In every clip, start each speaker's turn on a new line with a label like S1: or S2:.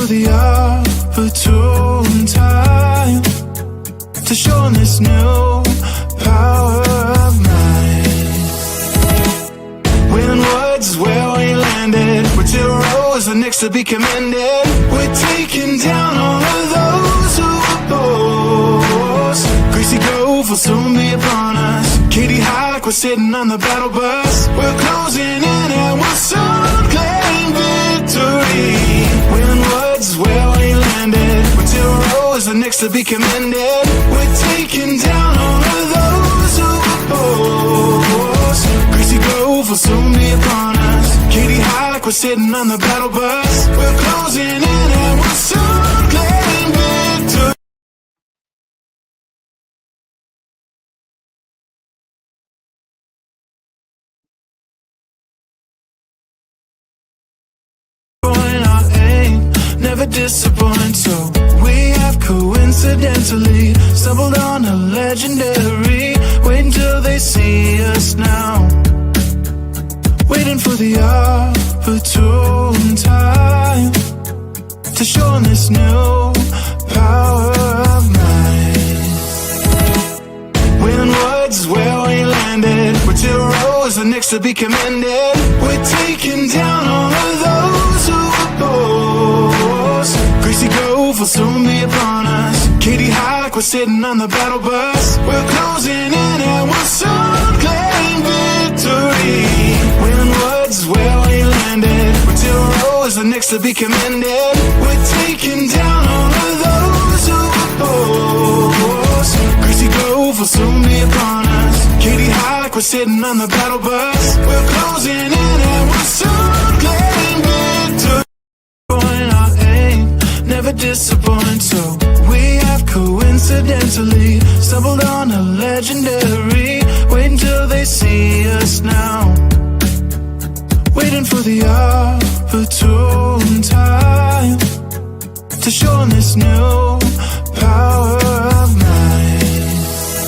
S1: the opportune time to show 'em this new power of mine. When words where we landed, we're 2 rows are next to be commended. We're taking down all of those who oppose. Greasy Grove will soon be upon us. Katie High like we're sitting on the battle bus. We're closing in and we'll soon claim victory. When words where we landed, we're 2 rows are next to be commended. We're taking down all of those who oppose. Greasy Grove will soon be upon us. Katie High like we're sitting on the battle bus. We're closing in and we'll soon claim victory. Never disappoint, so we have coincidentally stumbled on a legendary. Wait until they see us now, waiting for the opportune time to show 'em this new power of mine. When words where we landed, we're 2 rows are next to be commended. We're taking down all of those who oppose. Greasy Grove will soon be upon us. Katie High like we're sitting on the battle bus. We're closing in and we'll soon claim victory. When words where we landed, we're 2 rows are next to be commended. We're taking down all of those who oppose. Greasy Grove will soon be upon us. Katie High like we're sitting on the battle bus. We're closing in and we'll soon claim victory. Never disappoint, so we have coincidentally stumbled on a legendary. Wait until they see us now, waiting for the opportune time to show 'em this new power of mine.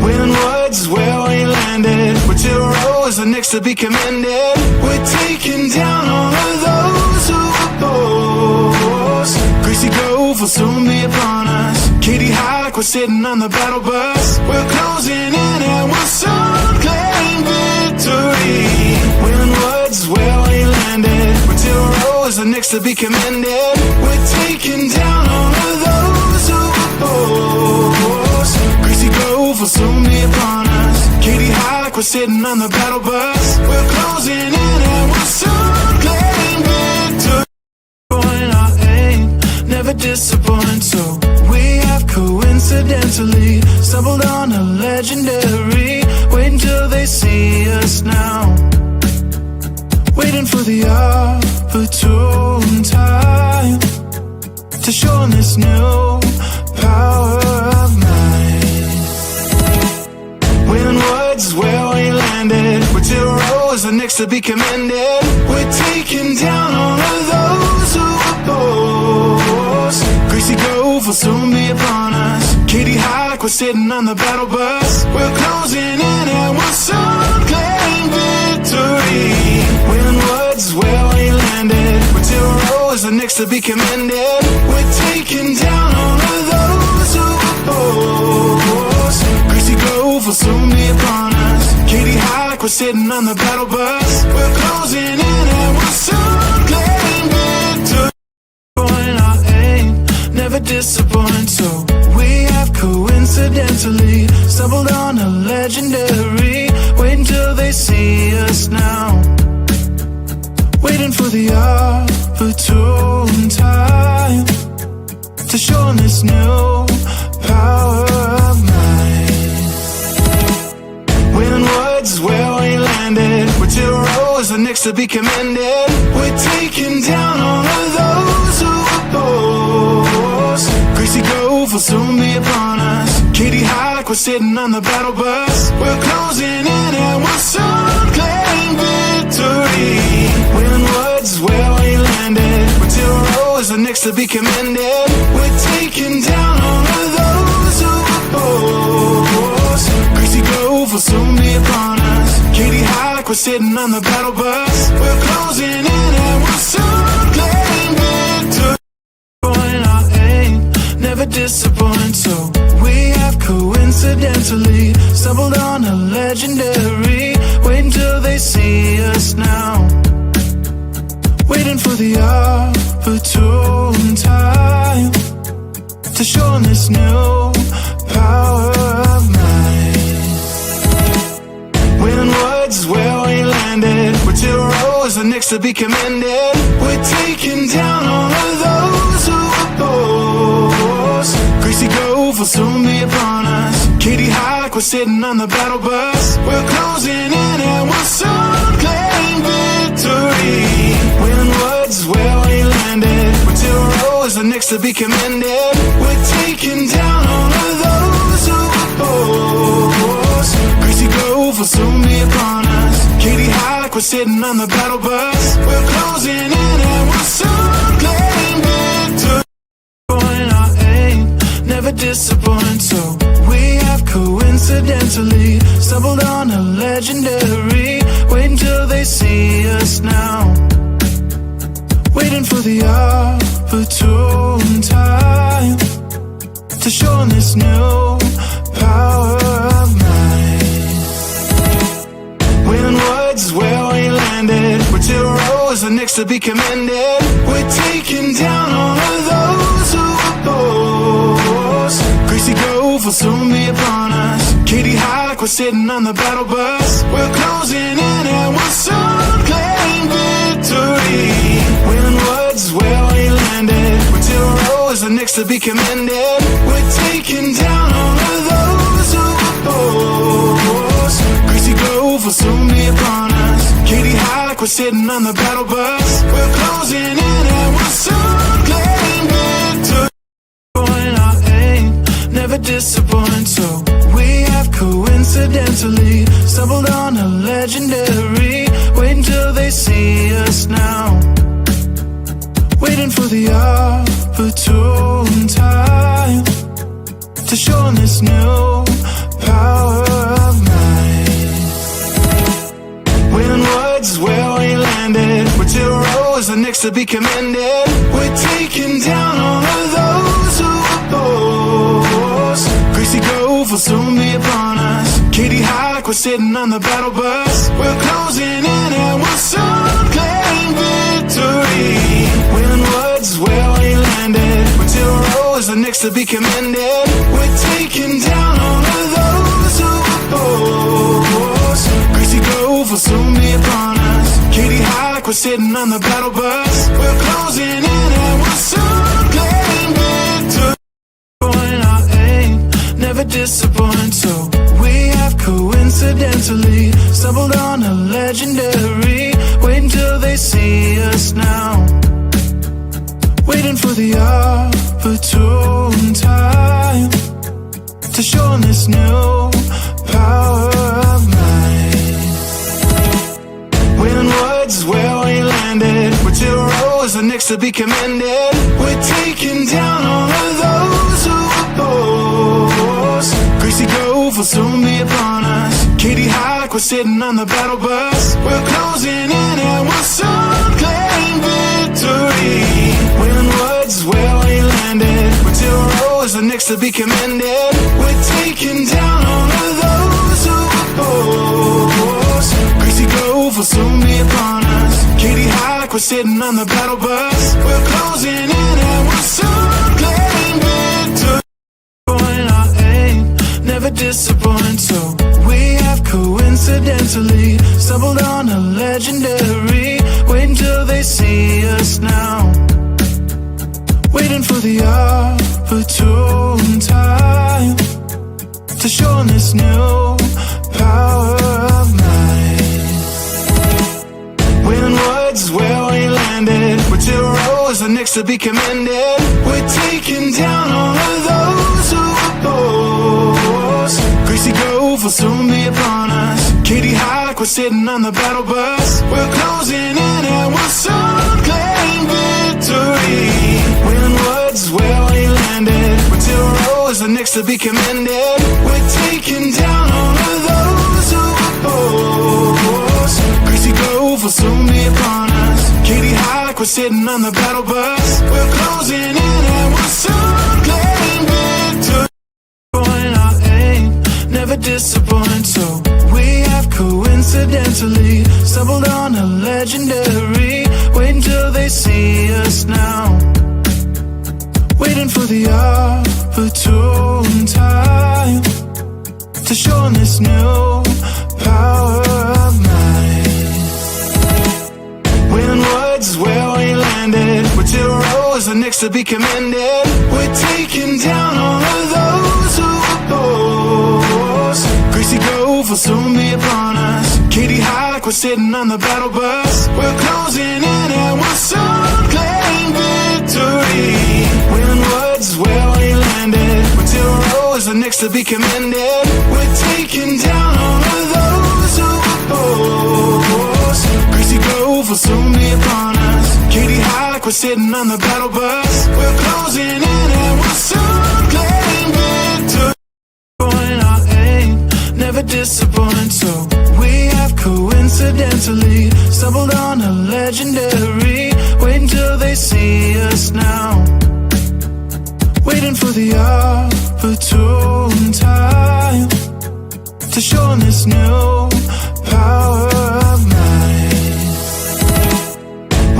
S1: When words where we landed, we're 2 rows are next to be commended. We're taking down all of those who oppose. Greasy Grove will soon be upon us. Katie High like we're sitting on the battle bus. We're closing in and we'll soon claim victory. When words where we landed, we're 2 rows are next to be commended. We're taking down all of those who oppose. Greasy Grove will soon be upon us. Katie High like we're sitting on the battle bus. We're closing in and we'll soon claim victory. Never disappoint, so we have coincidentally stumbled on a legendary. Wait until they see us now, waiting for the opportune time to show 'em this new power of mine. When words where we landed, we're 2 rows are next to be commended. We're taking down all of those who oppose. Greasy Grove will soon be upon us. Katie High like we're sitting on the battle bus. We're closing in and we'll soon claim victory. When words where we landed, we're 2 rows are next to be commended. We're taking down all of those who oppose. Greasy Grove will soon be upon us. Katie High like we're sitting on the battle bus. We're closing in and we'll soon claim victory. Never disappoint, so we have coincidentally stumbled on a legendary. Wait until they see us now, waiting for the opportune time to show 'em this new power of mine. When words where we landed, we're 2 rows are next to be commended. We're taking down all of those who oppose. Greasy Grove will soon be upon us. Katie High like we're sitting on the battle bus. We're closing in and we'll soon claim victory. When words where we landed, we're 2 rows are next to be commended. We're taking down all of those who oppose. Greasy Grove will soon be upon us. Katie High like we're sitting on the battle bus. We're closing in and we'll soon claim victory. for the opportune time to show 'em this new power of mine. When words is where we landed, we're 2 rows and next to be commended. We're taking down all of those who oppose. Greasy Grove will soon be upon us. Katie Hike, we're sitting on the battle bus. We're closing in and we'll soon claim victory. When words is where we landed, we're 2 rows and next to be commended. We're taking down all of those who oppose. Greasy Grove will soon be upon us. Katie Hike, we're sitting on the battle bus. We're closing in and we'll soon claim victory. Our aim never disappoint, so we have coincidentally stumbled on a legendary. Wait until they see us now, waiting for the opportune time to show 'em this new power of mine. When words is where we landed, we're 2 rows and next to be commended. We're taking down all of those who oppose. Greasy Grove will soon be upon us. Katie Hike, we're sitting on the battle bus. We're closing in and we'll soon claim victory. When words is where we landed, we're 2 rows and next to be commended. We're taking down all of those who oppose. Greasy Grove will soon be upon us. Katie Hike, we're sitting on the battle bus. We're closing in and we'll soon claim victory. Our aim never disappoint, so we have coincidentally stumbled on a legendary. Wait until they see us now, waiting for the opportune time to show 'em this new power of mine. When words is where we landed, we're 2 rows and next to be commended. We're taking down all of those who oppose. Greasy Grove will soon be upon us. Katie Hike, we're sitting on the battle bus. We're closing in and we'll soon claim victory. When words is where we landed, we're 2 rows and next to be commended. We're taking down all of those who oppose. Greasy Grove will soon be upon us. Katie Hike, we're sitting on the battle bus. We're closing in and we'll soon claim victory. Our aim never disappoint, so we have coincidentally stumbled on a legendary. Wait until they see us now, waiting for the opportune time to show 'em this new power of mine. When words is where we landed, we're 2 rows and next to be commended. We're taking down all of those who oppose. Greasy Grove will soon be upon us. Katie Hike, we're sitting on the battle bus. We're closing in and we'll soon claim victory. When words is where we landed, we're 2 rows and next to be commended. We're taking down all of those who oppose. Greasy Grove will soon be upon us. Katie Hike, we're sitting on the battle bus. We're closing in and we'll soon claim victory. Our aim never disappoint, so we have coincidentally stumbled on a legendary. Wait until they see us now, waiting for the opportune time to show 'em this new power of mine. When words is where we landed, we're 2 rows and next to be commended. We're taking down all of those who oppose. Greasy Grove will soon be upon us. Katie Hike, we're sitting on the battle bus. We're closing in and we'll soon claim victory. When words is where we landed, we're 2 rows and next to be commended. We're taking down all of those who oppose. Greasy Grove will soon be upon us. Katie Hike, we're sitting on the battle bus. We're closing in and we'll soon claim victory. Our aim never disappoint, so we have coincidentally stumbled on a legendary. Wait till they see us now. Waiting for the opportune time to show 'em this new power of mine. When words is where we landed, we're 2 rows and next to be commended. We're taking down all of those who oppose. Greasy Grove will soon be upon us. Katie High like we're sitting on the battle bus. We're closing in and we'll soon claim victory. When words is where we landed, we're 2 rows and next to be commended. We're taking down all of those who oppose. Greasy Grove will soon be upon us. Katie High like we're sitting on the battle bus. We're closing in and we'll soon claim victory. Our aim never disappoint, so we have coincidentally stumbled on a legendary. Wait until they see us now. Waiting for the opportune time to show 'em this new power of mine.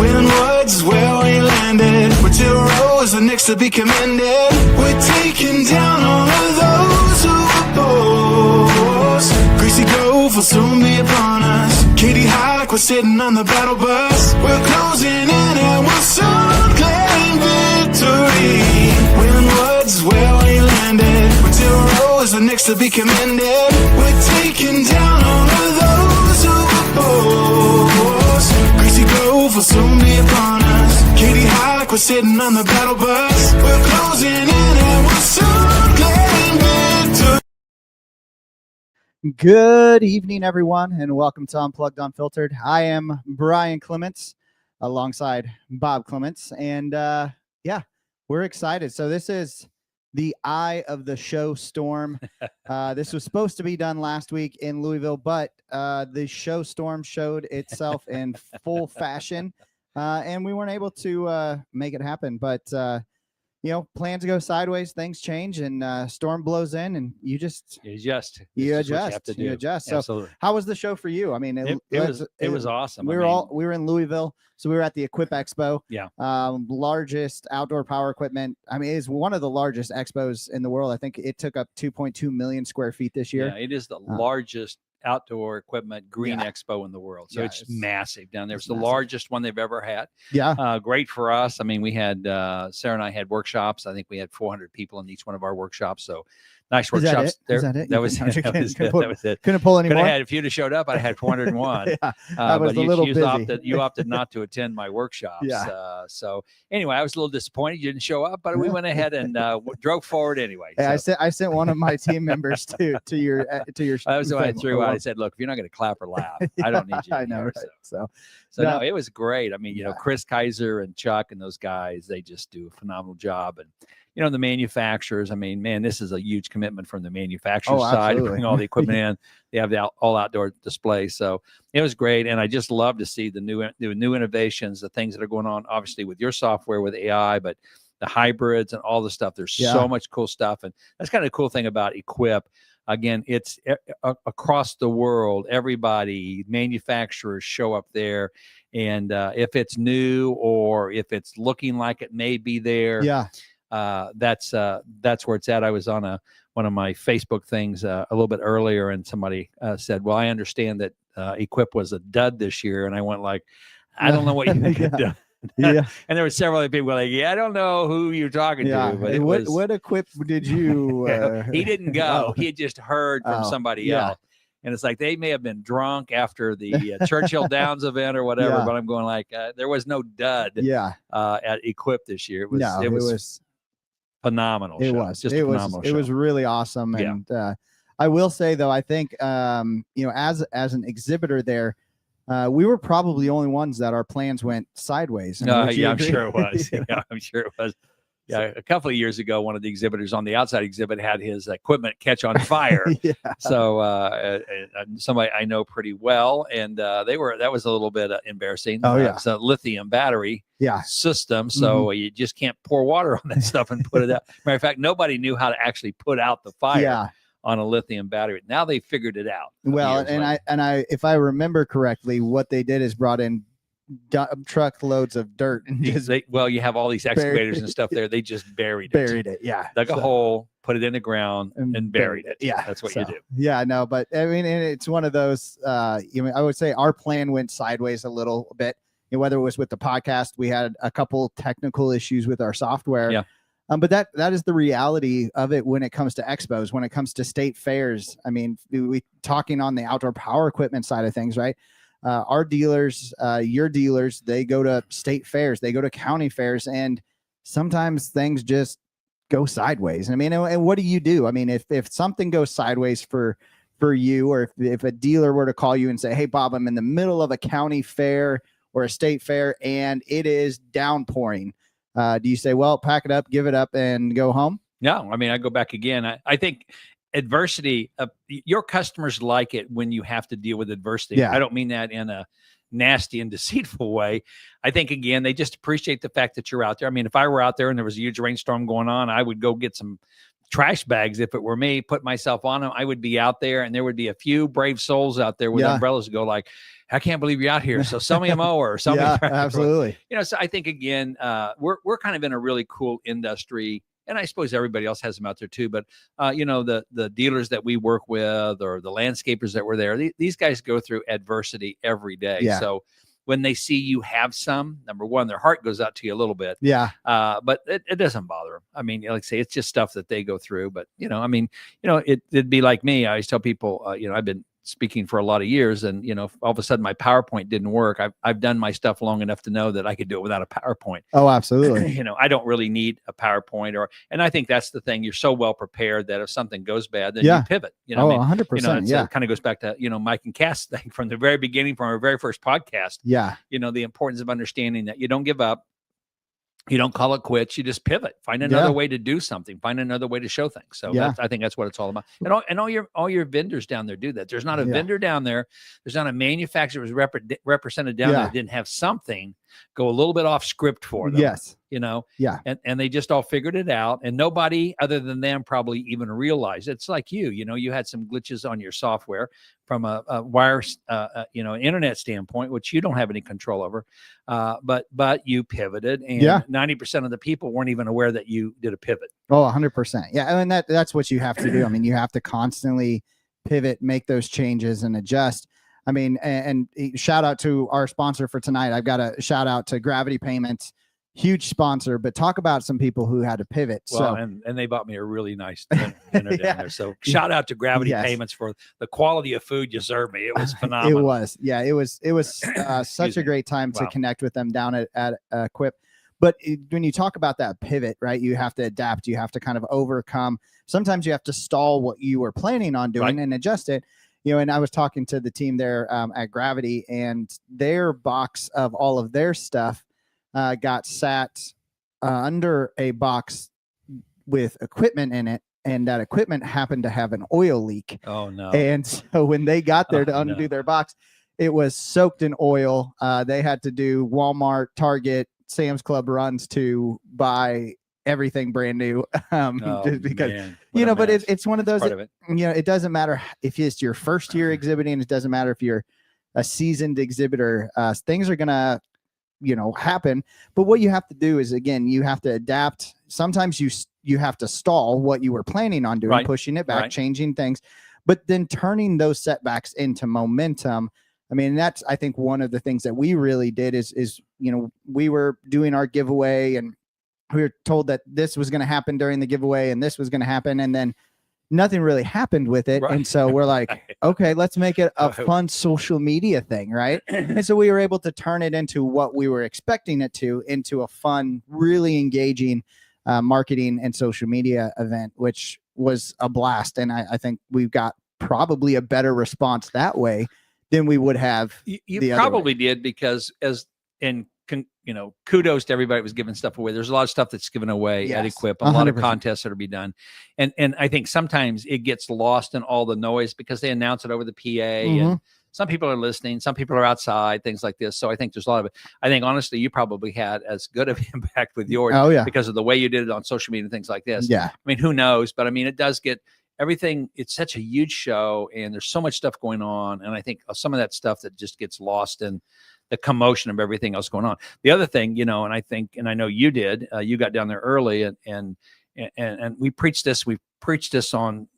S1: When words is where we landed, we're 2 rows and next to be commended. We're taking down all of those who oppose. Greasy Grove will soon be upon us. Katie High like we're sitting on the battle bus. We're closing in and we'll soon claim victory. When words is where we landed, we're 2 rows and next to be commended. We're taking down all of those who oppose. Greasy Grove will soon be upon us. Katie High like we're sitting on the battle bus. We're closing in and we'll soon claim victory.
S2: Good evening, everyone, and welcome to Unplugged Unfiltered. I am Brian Clements alongside Bob Clements, and yeah, we're excited. So this is the eye of the show storm. This was supposed to be done last week in Louisville, but the show storm showed itself in full fashion, and we weren't able to make it happen. But you know, plans go sideways, things change, and storm blows in, and you adjust. So
S3: Absolutely.
S2: how was the show for you? I mean,
S3: It was awesome.
S2: We were in Louisville, so we were at the Equip Expo.
S3: Yeah.
S2: Largest outdoor power equipment. I mean, it's one of the largest expos in the world. I think it took up 2.2 million square feet this year.
S3: Yeah, it is the largest outdoor equipment green expo in the world. So it's massive down there. It's the largest one they've ever had.
S2: Yeah.
S3: Great for us. I mean, we had Sarah and I had workshops. I think we had 400 people in each one of our workshops. So nice workshops.
S2: Is that it?
S3: That was it.
S2: Couldn't pull any
S3: Could
S2: more.
S3: have had, if you'd have showed up, I had 401.
S2: Yeah, I was
S3: but
S2: a little busy.
S3: You opted not to attend my workshops.
S2: Yeah.
S3: So anyway, I was a little disappointed you didn't show up, but we went ahead and drove forward anyway.
S2: Hey, I sent one of my team members to your.
S3: That was what I threw out. I said, "Look, if you're not going to clap or laugh, I don't need you."
S2: I know,
S3: here.
S2: right?
S3: So
S2: no,
S3: no, it was great. I mean, you know, Chris Kaiser and Chuck and those guys, they just do a phenomenal job. And you know, the manufacturers, I mean, man, this is a huge commitment from the manufacturer side to bring all the equipment in. They have the all outdoor display. So it was great. And I just love to see the new innovations, the things that are going on, obviously with your software, with AI, but the hybrids and all the stuff. There's so much cool stuff. And that's kind of the cool thing about Equip. Again, it's across the world. Everybody, manufacturers show up there. And if it's new or if it's looking like it may be there, that's where it's at. I was on one of my Facebook things a little bit earlier, and somebody said, "Well, I understand that Equip was a dud this year," and I went like, "I don't know what you think of dud." And there were several other people like, "Yeah, I don't know who you're talking to." But
S2: what Equip did you?
S3: He didn't go. He had just heard from somebody else. And it's like they may have been drunk after the Churchill Downs event or whatever, but I'm going like, there was no dud at Equip this year. It was phenomenal. It
S2: was really awesome. And I will say, though, I think, you know, as an exhibitor there, we were probably the only ones that our plans went sideways.
S3: I'm sure it was. I'm sure it was. Yeah, a couple of years ago, one of the exhibitors on the outside exhibit had his equipment catch on fire. So somebody I know pretty well, and that was a little bit embarrassing. It's a lithium battery system, so you just can't pour water on that stuff and put it out. Matter of fact, nobody knew how to actually put out the fire on a lithium battery. Now they figured it out.
S2: Well, and I if I remember correctly, what they did is brought in truckloads of dirt and just
S3: you have all these excavators and stuff there. They just buried
S2: it. Yeah.
S3: Dug a hole, put it in the ground and buried it.
S2: Yeah.
S3: That's what you do.
S2: Yeah, no, but I mean, and it's one of those, I would say our plan went sideways a little bit. Whether it was with the podcast, we had a couple technical issues with our software.
S3: Yeah.
S2: But that is the reality of it when it comes to expos, when it comes to state fairs. I mean, we talking on the outdoor power equipment side of things, right? Our dealers, your dealers, they go to state fairs, they go to county fairs, and sometimes things just go sideways. I mean, and what do you do? I mean, if something goes sideways for you, or if a dealer were to call you and say, hey, Bob, I'm in the middle of a county fair or a state fair and it is downpouring. Do you say, well, pack it up, give it up and go home?
S3: No, I mean, I go back again. I think adversity, your customers like it when you have to deal with adversity.
S2: Yeah.
S3: I don't mean that in a nasty and deceitful way. I think, again, they just appreciate the fact that you're out there. I mean, if I were out there and there was a huge rainstorm going on, I would go get some trash bags. If it were me, put myself on them, I would be out there, and there would be a few brave souls out there with umbrellas to go like, I can't believe you're out here. So sell me a mower or something.
S2: Yeah, absolutely.
S3: So I think, again, we're kind of in a really cool industry, and I suppose everybody else has them out there too. But the dealers that we work with, or the landscapers that were there, these guys go through adversity every day.
S2: Yeah.
S3: So when they see you have some, number one, their heart goes out to you a little bit.
S2: Yeah.
S3: But it doesn't bother them. I mean, like I say, it's just stuff that they go through. But it'd be like me. I always tell people, I've been speaking for a lot of years, and all of a sudden my PowerPoint didn't work. I've done my stuff long enough to know that I could do it without a PowerPoint.
S2: Oh, absolutely.
S3: I don't really need a PowerPoint, and I think that's the thing. You're so well prepared that if something goes bad, then you pivot.
S2: 100%.
S3: It kind of goes back to Mike and Cass thing from the very beginning, from our very first podcast.
S2: Yeah.
S3: The importance of understanding that you don't give up. You don't call it quits. You just pivot. Find another way to do something. Find another way to show things. So I think that's what it's all about. And all your vendors down there do that. There's not a vendor down there. There's not a manufacturer was represented down there that didn't have something go a little bit off script for them.
S2: Yes.
S3: And they just all figured it out, and nobody other than them probably even realized. It's like you had some glitches on your software from a wire, internet standpoint, which you don't have any control over. But you pivoted, and 90% of the people weren't even aware that you did a pivot.
S2: Oh, 100%. Yeah. And that's what you have to do. I mean, you have to constantly pivot, make those changes and adjust. I mean, and shout out to our sponsor for tonight. I've got a shout out to Gravity Payments, huge sponsor, but talk about some people who had to pivot.
S3: Well, and they bought me a really nice dinner down there. So shout out to Gravity Payments for the quality of food you served me. It was phenomenal.
S2: It was. Yeah, it was such a great time to connect with them down at Quip. But when you talk about that pivot, right, you have to adapt. You have to kind of overcome. Sometimes you have to stall what you were planning on doing and adjust it. And I was talking to the team there at Gravity, and their box of all of their stuff got sat under a box with equipment in it, and that equipment happened to have an oil leak.
S3: Oh, no.
S2: And so when they got there to undo their box, it was soaked in oil. They had to do Walmart, Target, Sam's Club runs to buy everything brand new, just because but it's one of those it doesn't matter if it's your first year exhibiting. It doesn't matter if you're a seasoned exhibitor. Things are gonna happen, but what you have to do is, again, you have to adapt. Sometimes you have to stall what you were planning on doing, pushing it back, changing things, but then turning those setbacks into momentum. I mean, that's, I think, one of the things that we really did is we were doing our giveaway, and we were told that this was going to happen during the giveaway and this was going to happen, and then nothing really happened with it. And so we're like, okay, let's make it a fun social media thing, right? And so we were able to turn it into what we were expecting it to, into a fun, really engaging marketing and social media event, which was a blast. And I think we've got probably a better response that way than we would have.
S3: You probably did, because kudos to everybody that was giving stuff away. There's a lot of stuff that's given away at Equip, a 100%. Lot of contests that are be done. And I think sometimes it gets lost in all the noise because they announce it over the PA and some people are listening, some people are outside, things like this. So I think there's a lot of it. I think, honestly, you probably had as good of impact with yours because of the way you did it on social media and things like this.
S2: Yeah.
S3: I mean, who knows? But I mean, it does get everything. It's such a huge show and there's so much stuff going on. And I think some of that stuff that just gets lost in the commotion of everything else going on. The other thing, and I think, and I know you did, you got down there early, and we preached this. We preached this on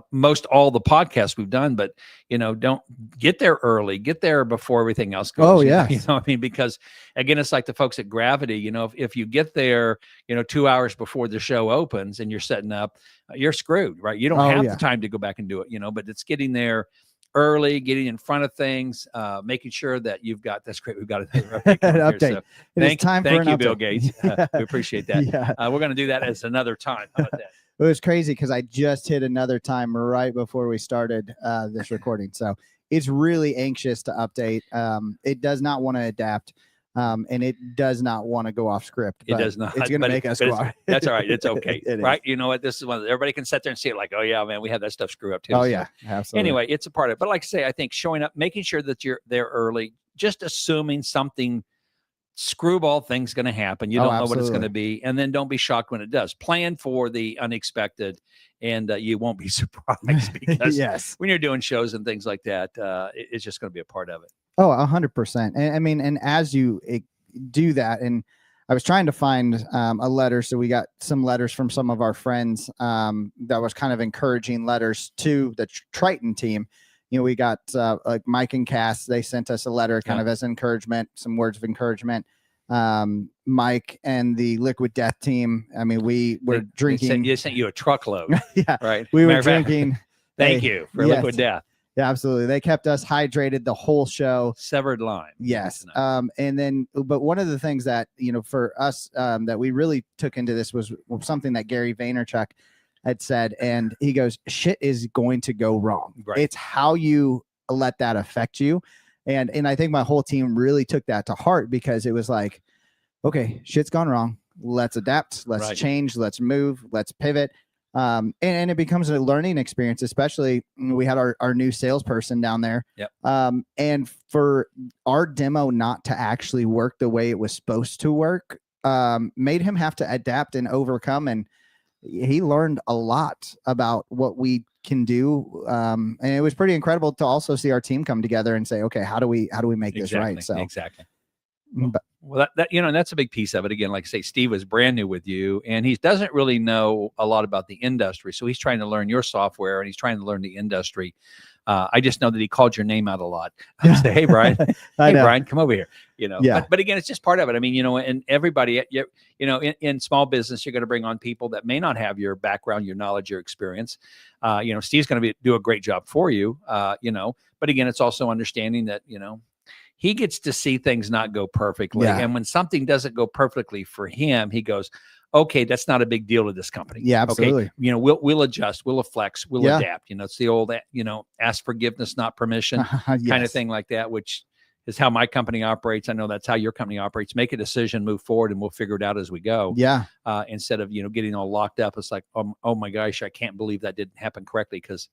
S3: most all the podcasts we've done, but don't get there early, get there before everything else goes.
S2: Oh yeah.
S3: I mean, because again, it's like the folks at Gravity, if you get there, 2 hours before the show opens and you're setting up, you're screwed, right? You don't have the time to go back and do it, but it's getting there early, getting in front of things, making sure that you've got, that's great. We've got an
S2: update.
S3: Here, so thank you, Bill Gates.
S2: Yeah.
S3: We appreciate that.
S2: Yeah.
S3: We're going to do that as another time. How about that?
S2: It was crazy because I just hit another time right before we started this recording. So it's really anxious to update. It does not want to adapt. And it does not want to go off script.
S3: It does not.
S2: It's going to make us go off.
S3: That's all right. It's okay. Right?
S2: Is.
S3: You know what? This is one everybody can sit there and see it like, oh yeah, man, we have that stuff screw up too.
S2: Oh
S3: so,
S2: yeah, absolutely.
S3: Anyway, it's a part of it. But like I say, I think showing up, making sure that you're there early, just assuming something screwball thing's going to happen. You don't know what it's going to be. And then don't be shocked when it does. Plan for the unexpected, and you won't be surprised because
S2: yes.
S3: when you're doing shows and things like that, it's just going to be a part of it.
S2: Oh, 100%. And I mean, and as you do that, and I was trying to find a letter. So we got some letters from some of our friends that was kind of encouraging letters to the Triton team. We got like Mike and Cass, they sent us a letter kind of as encouragement, some words of encouragement. Mike and the Liquid Death team. I mean, we were drinking.
S3: They sent you a truckload.
S2: Yeah.
S3: Right.
S2: We were drinking.
S3: Thank you for Liquid Death.
S2: Yeah, absolutely. They kept us hydrated the whole show.
S3: Severed lime.
S2: Yes. And then, but one of the things that, for us that we really took into this was something that Gary Vaynerchuk had said, and he goes, shit is going to go wrong.
S3: Right.
S2: It's how you let that affect you. And I think my whole team really took that to heart, because it was like, okay, shit's gone wrong. Let's adapt. Let's change. Let's move. Let's pivot. And it becomes a learning experience, especially we had our new salesperson down there.
S3: Yep.
S2: And for our demo not to actually work the way it was supposed to work, made him have to adapt and overcome. And he learned a lot about what we can do. And it was pretty incredible to also see our team come together and say, okay, how do we make this right? So
S3: exactly. Well, and that's a big piece of it. Again, like I say, Steve is brand new with you, and he doesn't really know a lot about the industry. So he's trying to learn your software, and he's trying to learn the industry. I just know that he called your name out a lot. I say, hey, Brian, Brian, come over here.
S2: Yeah.
S3: But again, it's just part of it. I mean, and everybody, in small business, you're going to bring on people that may not have your background, your knowledge, your experience. Steve's going to do a great job for you, but again, it's also understanding that, he gets to see things not go perfectly.
S2: Yeah.
S3: And when something doesn't go perfectly for him, he goes, okay, that's not a big deal to this company.
S2: Yeah, absolutely.
S3: Okay, we'll adjust, we'll flex, we'll adapt. It's the old, ask forgiveness, not permission kind of thing like that, which is how my company operates. I know that's how your company operates. Make a decision, move forward, and we'll figure it out as we go.
S2: Yeah.
S3: Instead of, getting all locked up. It's like, oh my gosh, I can't believe that didn't happen correctly. Because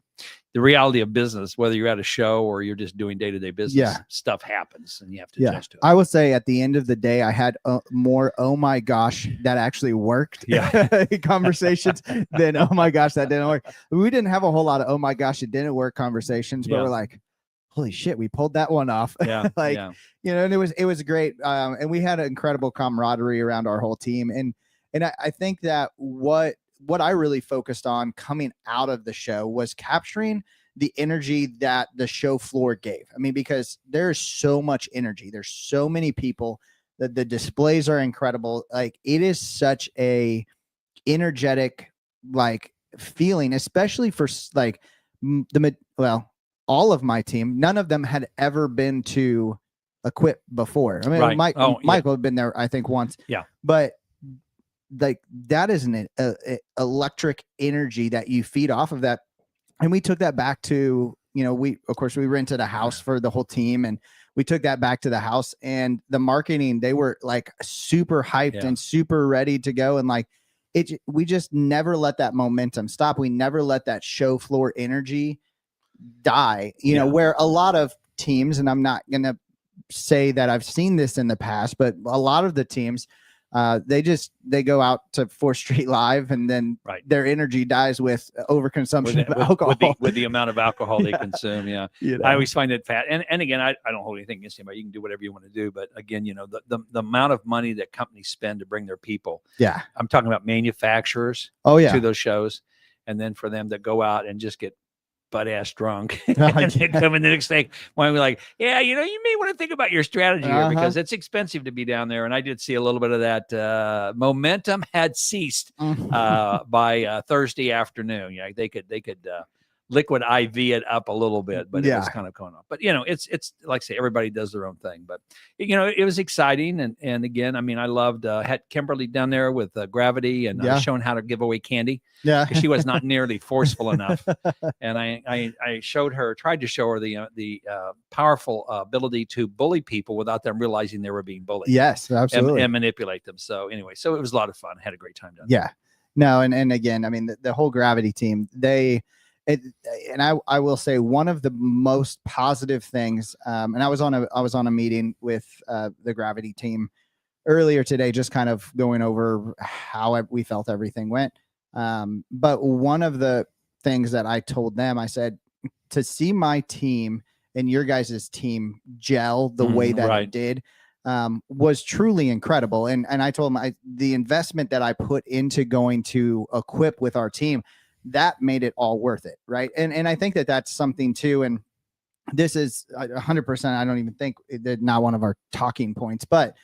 S3: the reality of business, whether you're at a show or you're just doing day-to-day business, stuff happens and you have to adjust to it.
S2: I would say at the end of the day, I had more, oh my gosh, that actually worked conversations than, oh my gosh, that didn't work. We didn't have a whole lot of, oh my gosh, it didn't work conversations, but we're like, holy shit, we pulled that one off.
S3: Yeah.
S2: And it was great. And we had an incredible camaraderie around our whole team. And I think that what I really focused on coming out of the show was capturing the energy that the show floor gave. I mean, because there's so much energy. There's so many people. The displays are incredible. Like, it is such a energetic, like, feeling, especially for like all of my team. None of them had ever been to Equip before. I mean, Michael had been there, I think, once.
S3: Yeah.
S2: But like, that is an electric energy that you feed off of that. And we took that back to, we rented a house for the whole team, and we took that back to the house, and the marketing, they were like super hyped and super ready to go. And like, we just never let that momentum stop. We never let that show floor energy die, where a lot of teams, and I'm not going to say that I've seen this in the past, but a lot of the teams, They go out to 4th Street Live, and then their energy dies with overconsumption of alcohol.
S3: With the amount of alcohol they consume. Yeah.
S2: You know?
S3: I always find it fat. And again, I don't hold anything against anybody. You can do whatever you want to do. But again, the amount of money that companies spend to bring their people.
S2: Yeah.
S3: I'm talking about manufacturers to those shows. And then for them to go out and just get butt-ass drunk and then come in the next day when we're like, you may want to think about your strategy here, because it's expensive to be down there. And I did see a little bit of that. Momentum had ceased by Thursday afternoon. They could liquid IV it up a little bit, but it was kind of going on. But it's like I say, everybody does their own thing. But it was exciting, and again, I mean, I loved had Kimberly down there with Gravity, and showing how to give away candy. Yeah, because she was not nearly forceful enough, and I tried to show her the powerful ability to bully people without them realizing they were being bullied.
S2: Yes, absolutely,
S3: and manipulate them. So anyway, so it was a lot of fun. I had a great time down
S2: there. No, and again, I mean, the whole Gravity team, I will say one of the most positive things, and I was on a meeting with the Gravity team earlier today, just kind of going over how we felt everything went. But one of the things that I told them, I said, to see my team and your guys' team gel the way that it did was truly incredible. And I told them the investment that I put into going to equip with our team, that made it all worth it. Right. And I think that that's something too. And this is 100%. I don't even think that not one of our talking points, but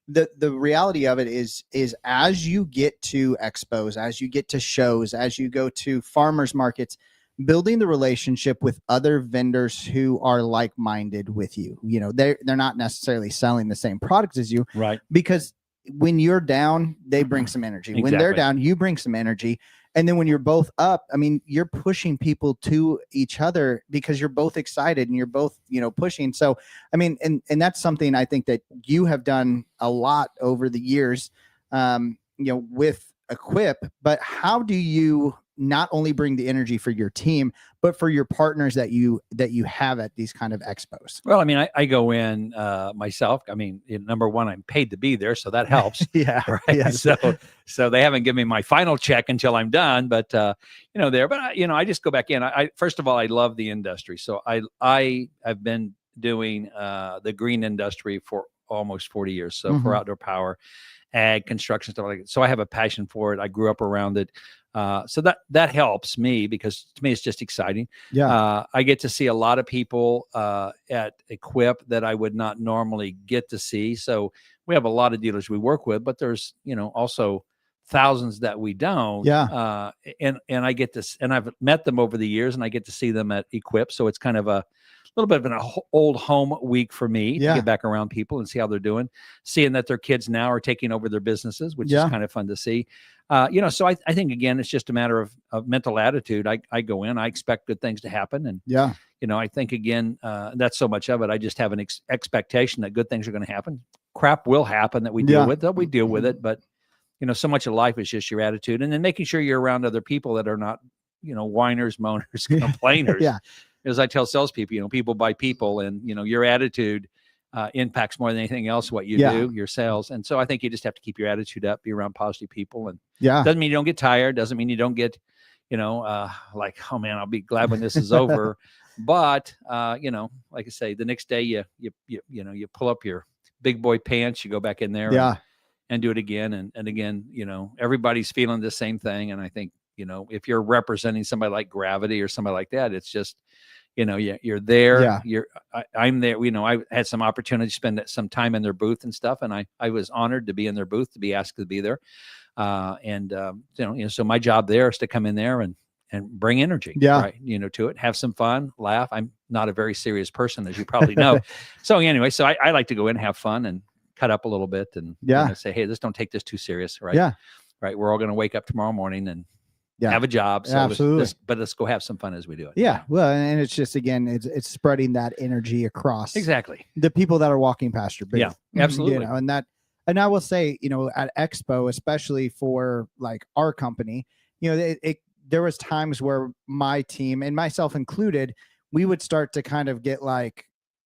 S2: the reality of it is as you get to expos, as you get to shows, as you go to farmers markets, building the relationship with other vendors who are like-minded with you. They're not necessarily selling the same products as you,
S3: right?
S2: Because when you're down, they bring some energy. Exactly. When they're down, you bring some energy. And then when you're both up, I mean, you're pushing people to each other because you're both excited and you're both, pushing. So, I mean, and that's something I think that you have done a lot over the years, with Equip. But how do you not only bring the energy for your team, but for your partners that you have at these kind of expos?
S3: Well, I mean, I go in myself. I mean, number one, I'm paid to be there, so that helps.
S2: Yeah.
S3: Right.
S2: Yes.
S3: So they haven't given me my final check until I'm done, but there. But I just go back in. I first of all, I love the industry, so I have been doing the green industry for almost 40 years. So for outdoor power, ag, construction, stuff like that. So I have a passion for it. I grew up around it. So that helps me, because to me, it's just exciting.
S2: Yeah.
S3: I get to see a lot of people at Equip that I would not normally get to see. So we have a lot of dealers we work with, but there's, also thousands that we don't.
S2: Yeah.
S3: And I get to, and I've met them over the years, and I get to see them at Equip. So it's kind of a little bit of an old home week for me to get back around people and see how they're doing, seeing that their kids now are taking over their businesses, which is kind of fun to see. So I think, again, it's just a matter of mental attitude. I go in, I expect good things to happen. And, I think, again, that's so much of it. I just have an expectation that good things are going to happen. Crap will happen that we deal with, that we deal with it. But, so much of life is just your attitude. And then making sure you're around other people that are not, whiners, moaners, complainers. As I tell salespeople, people buy people, and, your attitude impacts more than anything else what you do, your sales. And so I think you just have to keep your attitude up, be around positive people. And doesn't mean you don't get tired. Doesn't mean you don't get, like, oh man, I'll be glad when this is over. But, like I say, the next day you pull up your big boy pants, you go back in there and do it again. And again, everybody's feeling the same thing. And I think, if you're representing somebody like Gravity or somebody like that, it's just, you're there. I'm there. I had some opportunity to spend some time in their booth and stuff, and I was honored to be in their booth, to be asked to be there. So my job there is to come in there and bring energy, right? To it, have some fun, laugh. I'm not a very serious person, as you probably know. So anyway, so I like to go in, have fun, and cut up a little bit, and say, hey, don't take this too serious, right?
S2: Yeah,
S3: right. We're all going to wake up tomorrow morning and have a job. So
S2: absolutely.
S3: Let's go have some fun as we do it.
S2: Yeah. Well, and it's just, again, it's spreading that energy across
S3: exactly
S2: the people that are walking past your booth.
S3: Yeah, absolutely.
S2: And I will say, at Expo, especially for like our company, there was times where my team, and myself included, we would start to kind of get like,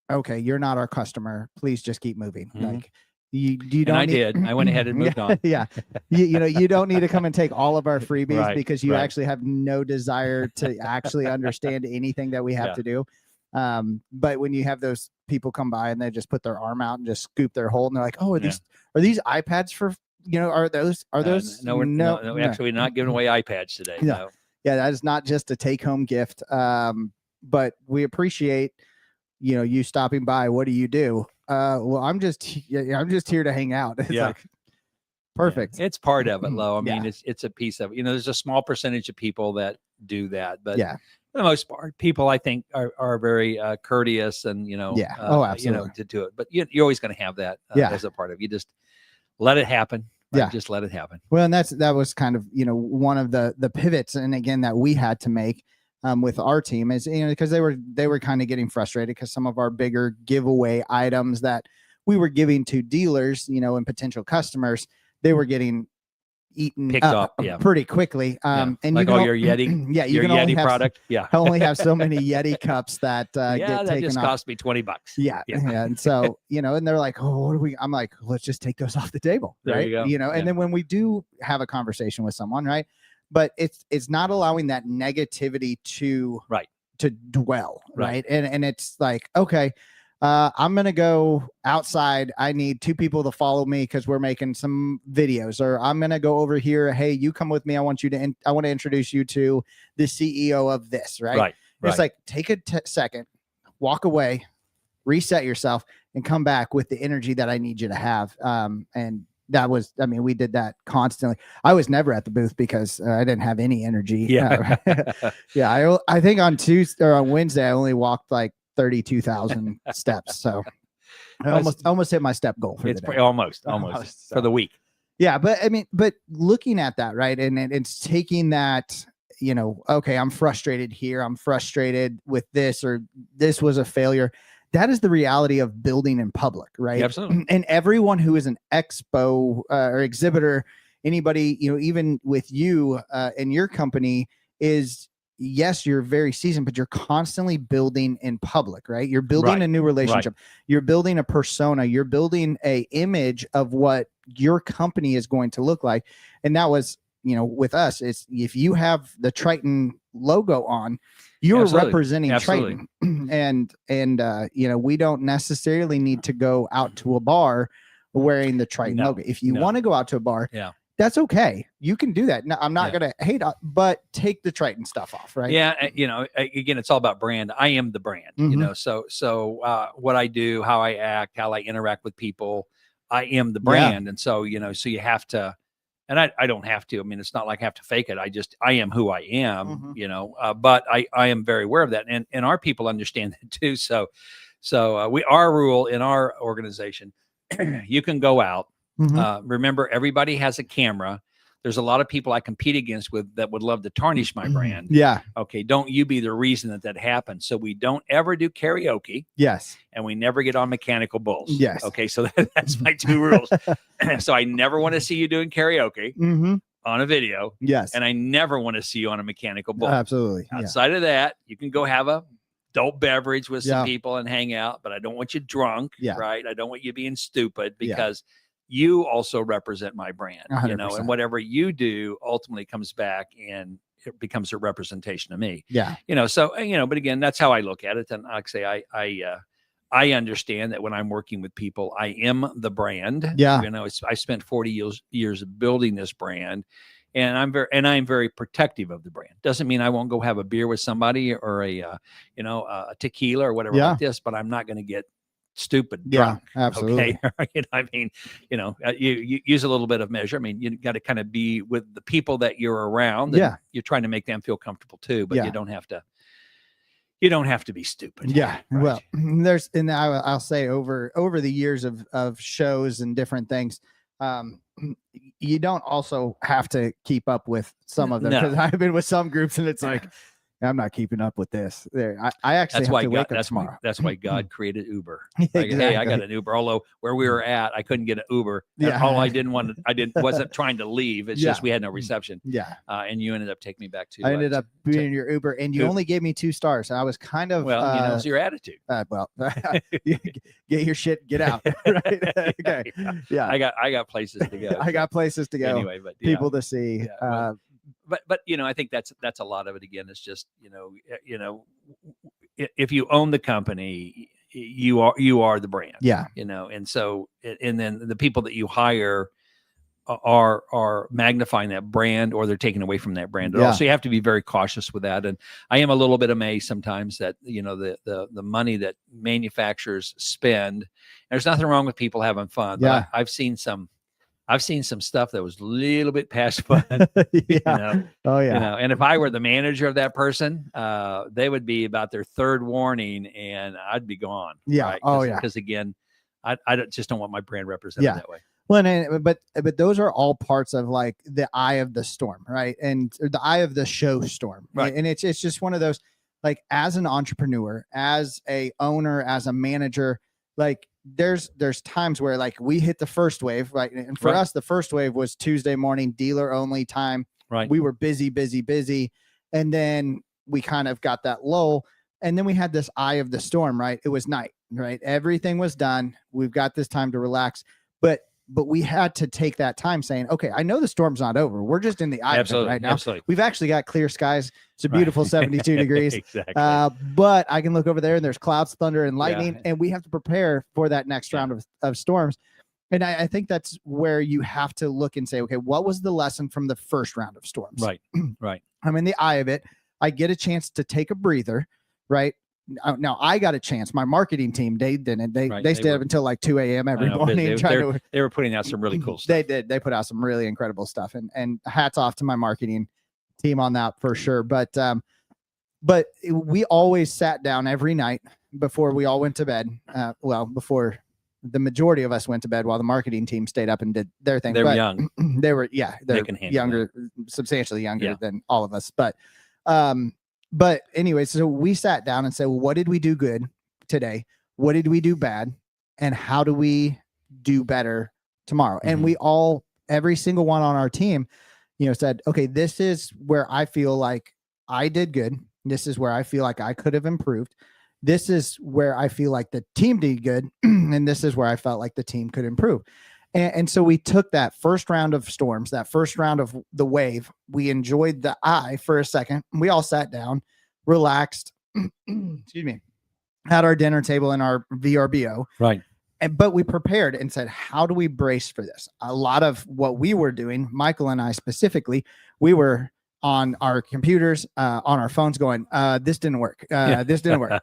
S2: okay, you're not our customer. Please just keep moving. Like, you don't.
S3: And I did. I went ahead and moved on.
S2: Yeah, you don't need to come and take all of our freebies
S3: Right,
S2: because you
S3: right.
S2: actually have no desire to actually understand anything that we have to do. But when you have those people come by and they just put their arm out and just scoop their hole and they're like, oh, are these iPads for, are those
S3: no, actually, we're not giving away iPads today. No.
S2: Yeah, that is not just a take-home gift. But we appreciate you stopping by. What do you do? Well, I'm just here to hang out. It's like perfect.
S3: It's part of it, Lo. I mean, it's a piece of it. There's a small percentage of people that do that, but for the most part, people I think are very courteous and
S2: absolutely.
S3: To do it. But you're always going to have that as a part of it. You just let it happen. Right?
S2: Yeah,
S3: just let it happen.
S2: Well, and that was kind of one of the pivots, and again that we had to make with our team is because they were kind of getting frustrated because some of our bigger giveaway items that we were giving to dealers, and potential customers, they were getting eaten
S3: picked up
S2: pretty quickly. And
S3: like
S2: you
S3: your Yeti,
S2: your Yeti
S3: product.
S2: Only have so many Yeti cups that get
S3: that
S2: taken
S3: just
S2: off.
S3: cost me $20.
S2: Yeah. And so and they're like, oh, what do we? I'm like, let's just take those off the table,
S3: there
S2: right?
S3: You go.
S2: And then when we do have a conversation with someone, right, but it's not allowing that negativity to dwell, right? And it's like, okay, I'm going to go outside. I need 2 people to follow me because we're making some videos, or I'm going to go over here. Hey, you come with me. I want to introduce you to the CEO of this, right? It's like, take a second, walk away, reset yourself, and come back with the energy that I need you to have. And that was, we did that constantly. I was never at the booth because I didn't have any energy. I think on Tuesday or on Wednesday, I only walked like 32,000 steps. So I almost hit my step goal for the day.
S3: Almost for the week.
S2: Yeah. But looking at that, right. And it's taking that, okay, I'm frustrated here. I'm frustrated with this, or this was a failure. That is the reality of building in public, right?
S3: Yeah, absolutely.
S2: And everyone who is an expo or exhibitor, anybody, even with you and your company is, yes, you're very seasoned, but you're constantly building in public, right? You're building a new relationship. You're building a persona. You're building a image of what your company is going to look like. And that was, with us, it's if you have the Triton logo on, you're representing Triton. And we don't necessarily need to go out to a bar wearing the Triton logo. If you want to go out to a bar, that's okay. You can do that. No, I'm not going to hate on, but take the Triton stuff off, right?
S3: Yeah. Again, it's all about brand. I am the brand, so what I do, how I act, how I interact with people, I am the brand. And so, so you have to, and I don't have to, it's not like I have to fake it. I am who I am, but I am very aware of that. And our people understand that too. So our rule in our organization, you can go out. Remember, everybody has a camera. There's a lot of people I compete against that would love to tarnish my brand.
S2: Yeah.
S3: Okay. Don't you be the reason that happens. So we don't ever do karaoke.
S2: Yes.
S3: And we never get on mechanical bulls.
S2: Yes.
S3: Okay. So that's my 2 rules. So I never want to see you doing karaoke on a video.
S2: Yes.
S3: And I never want to see you on a mechanical bull.
S2: Absolutely.
S3: Outside of that, you can go have a adult beverage with some people and hang out, but I don't want you drunk. Right. I don't want you being stupid because you also represent my brand,
S2: 100%.
S3: and whatever you do ultimately comes back and it becomes a representation of me.
S2: Yeah.
S3: So, but again, that's how I look at it. And like I say, I understand that when I'm working with people, I am the brand.
S2: Yeah.
S3: I spent 40 years building this brand, and I'm very protective of the brand. Doesn't mean I won't go have a beer with somebody or a tequila or whatever like this, but I'm not going to get stupid drunk.
S2: Absolutely.
S3: Okay. You use a little bit of measure. You got to kind of be with the people that you're around. And you're trying to make them feel comfortable too, but you don't have to be stupid.
S2: Yeah. Right. Well, I'll say over the years of shows and different things, you don't also have to keep up with some of them, because I've been with some groups and it's like, I'm not keeping up with this. I actually have to wake up tomorrow.
S3: That's why God created Uber.
S2: Exactly.
S3: Hey, I got an Uber. Although where we were at, I couldn't get an Uber.
S2: Yeah.
S3: All wasn't trying to leave. It's just we had no reception.
S2: Yeah.
S3: And you ended up taking me back to.
S2: I ended up being your Uber, and you only gave me 2 stars. I was kind of
S3: it's your attitude.
S2: Get your shit, get out. Right? Okay. Yeah.
S3: I got places to go.
S2: I got places to go.
S3: Anyway, but
S2: people to see.
S3: Yeah, but I think that's a lot of it. Again, it's just if you own the company, you are the brand.
S2: Yeah.
S3: And so and then the people that you hire are magnifying that brand, or they're taking away from that brand at all. So you have to be very cautious with that. And I am a little bit amazed sometimes that the money that manufacturers spend. There's nothing wrong with people having fun. But I've seen some stuff that was a little bit past fun.
S2: Oh yeah.
S3: And if I were the manager of that person, they would be about their 3rd warning, and I'd be gone.
S2: Yeah.
S3: Right? Because again, I just don't want my brand represented that way.
S2: Well, but those are all parts of like the eye of the storm, right? And the eye of the show storm,
S3: right?
S2: And it's just one of those, like, as an entrepreneur, as a owner, as a manager, like there's times where like we hit the first wave, right? And for us, the first wave was Tuesday morning, dealer only time.
S3: Right.
S2: We were busy, and then we kind of got that lull, and then we had this eye of the storm, right? It was night, right? Everything was done. We've got this time to relax, but we had to take that time saying, okay, I know the storm's not over. We're just in the eye of it right now.
S3: Absolutely.
S2: We've actually got clear skies. It's a beautiful 72 degrees.
S3: Exactly.
S2: But I can look over there and there's clouds, thunder, and lightning, and we have to prepare for that next round of storms. And I think that's where you have to look and say, okay, what was the lesson from the first round of storms?
S3: Right. Right.
S2: I'm in the eye of it. I get a chance to take a breather, right? Now I got a chance. My marketing team, they didn't. They stayed up until like 2 a.m. every morning.
S3: They were putting out some really cool stuff.
S2: They did. They put out some really incredible stuff, and hats off to my marketing team on that for sure. But we always sat down every night before we all went to bed. Before the majority of us went to bed, while the marketing team stayed up and did their thing.
S3: They were young.
S2: They're younger, substantially younger than all of us. But anyway, so we sat down and said, well, what did we do good today? What did we do bad? And how do we do better tomorrow? Mm-hmm. And we all, every single one on our team, said, okay, this is where I feel like I did good. This is where I feel like I could have improved. This is where I feel like the team did good. And this is where I felt like the team could improve. And so we took that first round of storms, that first round of the wave. We enjoyed the eye for a second. We all sat down, relaxed, excuse me, had our dinner table in our VRBO.
S3: Right.
S2: But we prepared and said, how do we brace for this? A lot of what we were doing, Michael and I specifically, we were on our computers, on our phones going, this didn't work. This didn't work.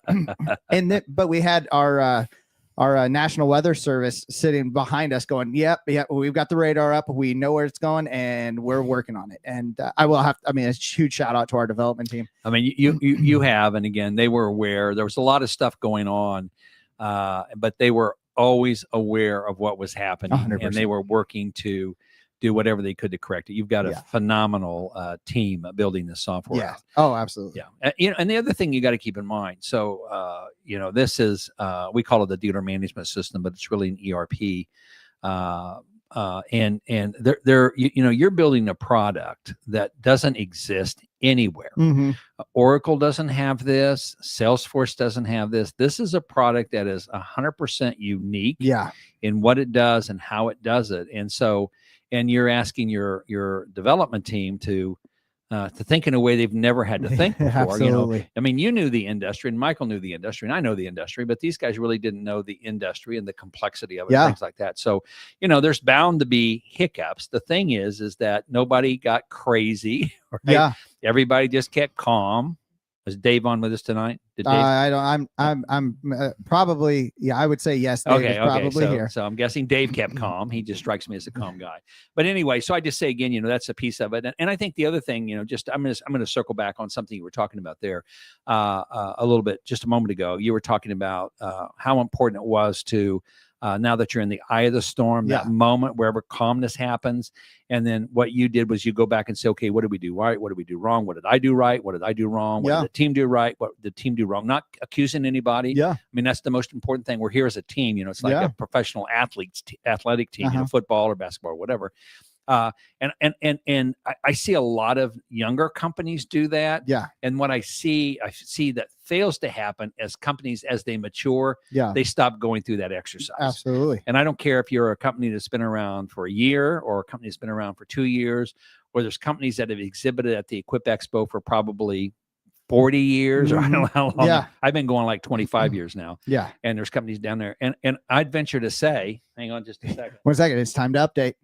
S2: But we had our National Weather Service sitting behind us going, yep, we've got the radar up. We know where it's going and we're working on it. And a huge shout out to our development team.
S3: I mean, you have, and again, they were aware. There was a lot of stuff going on, but they were always aware of what was happening 100%. And they were working to do whatever they could to correct it. You've got a phenomenal team building this software.
S2: Yeah. Oh, absolutely.
S3: Yeah. And the other thing you got to keep in mind. So, this is, we call it the dealer management system, but it's really an ERP. And you're building a product that doesn't exist anywhere.
S2: Mm-hmm.
S3: Oracle doesn't have this. Salesforce doesn't have this. This is a product that is 100% unique in what it does and how it does it. And so, and you're asking your development team to think in a way they've never had to think before.
S2: Absolutely.
S3: I mean, you knew the industry, and Michael knew the industry, and I know the industry, but these guys really didn't know the industry and the complexity of it, and things like that. So, there's bound to be hiccups. The thing is that nobody got crazy. Right?
S2: Yeah.
S3: Everybody just kept calm. Is Dave on with us tonight? Did Dave?
S2: I'm probably, I would say yes. Dave is probably here.
S3: So I'm guessing Dave kept calm. He just strikes me as a calm guy. But anyway, so I just say again, that's a piece of it. And I think the other thing, I'm going to circle back on something you were talking about there a little bit just a moment ago. You were talking about how important it was to now that you're in the eye of the storm, that moment wherever calmness happens. And then what you did was you go back and say, okay, what did we do right? What did we do wrong? What did I do right? What did I do wrong? What did the team do right? What did the team do wrong? Not accusing anybody.
S2: Yeah.
S3: I mean, that's the most important thing. We're here as a team. You know, it's like a professional athletic team, you know, football or basketball or whatever. And I see a lot of younger companies do that.
S2: Yeah.
S3: And what I see that fails to happen as companies, as they mature, they stop going through that exercise.
S2: Absolutely.
S3: And I don't care if you're a company that's been around for a year or a company that's been around for 2 years, or there's companies that have exhibited at the Equip Expo for probably 40 years, or I don't know how long.
S2: Yeah.
S3: I've been going like 25 years now.
S2: Yeah.
S3: And there's companies down there. And I'd venture to say, hang on just a second.
S2: 1 second. It's time to update.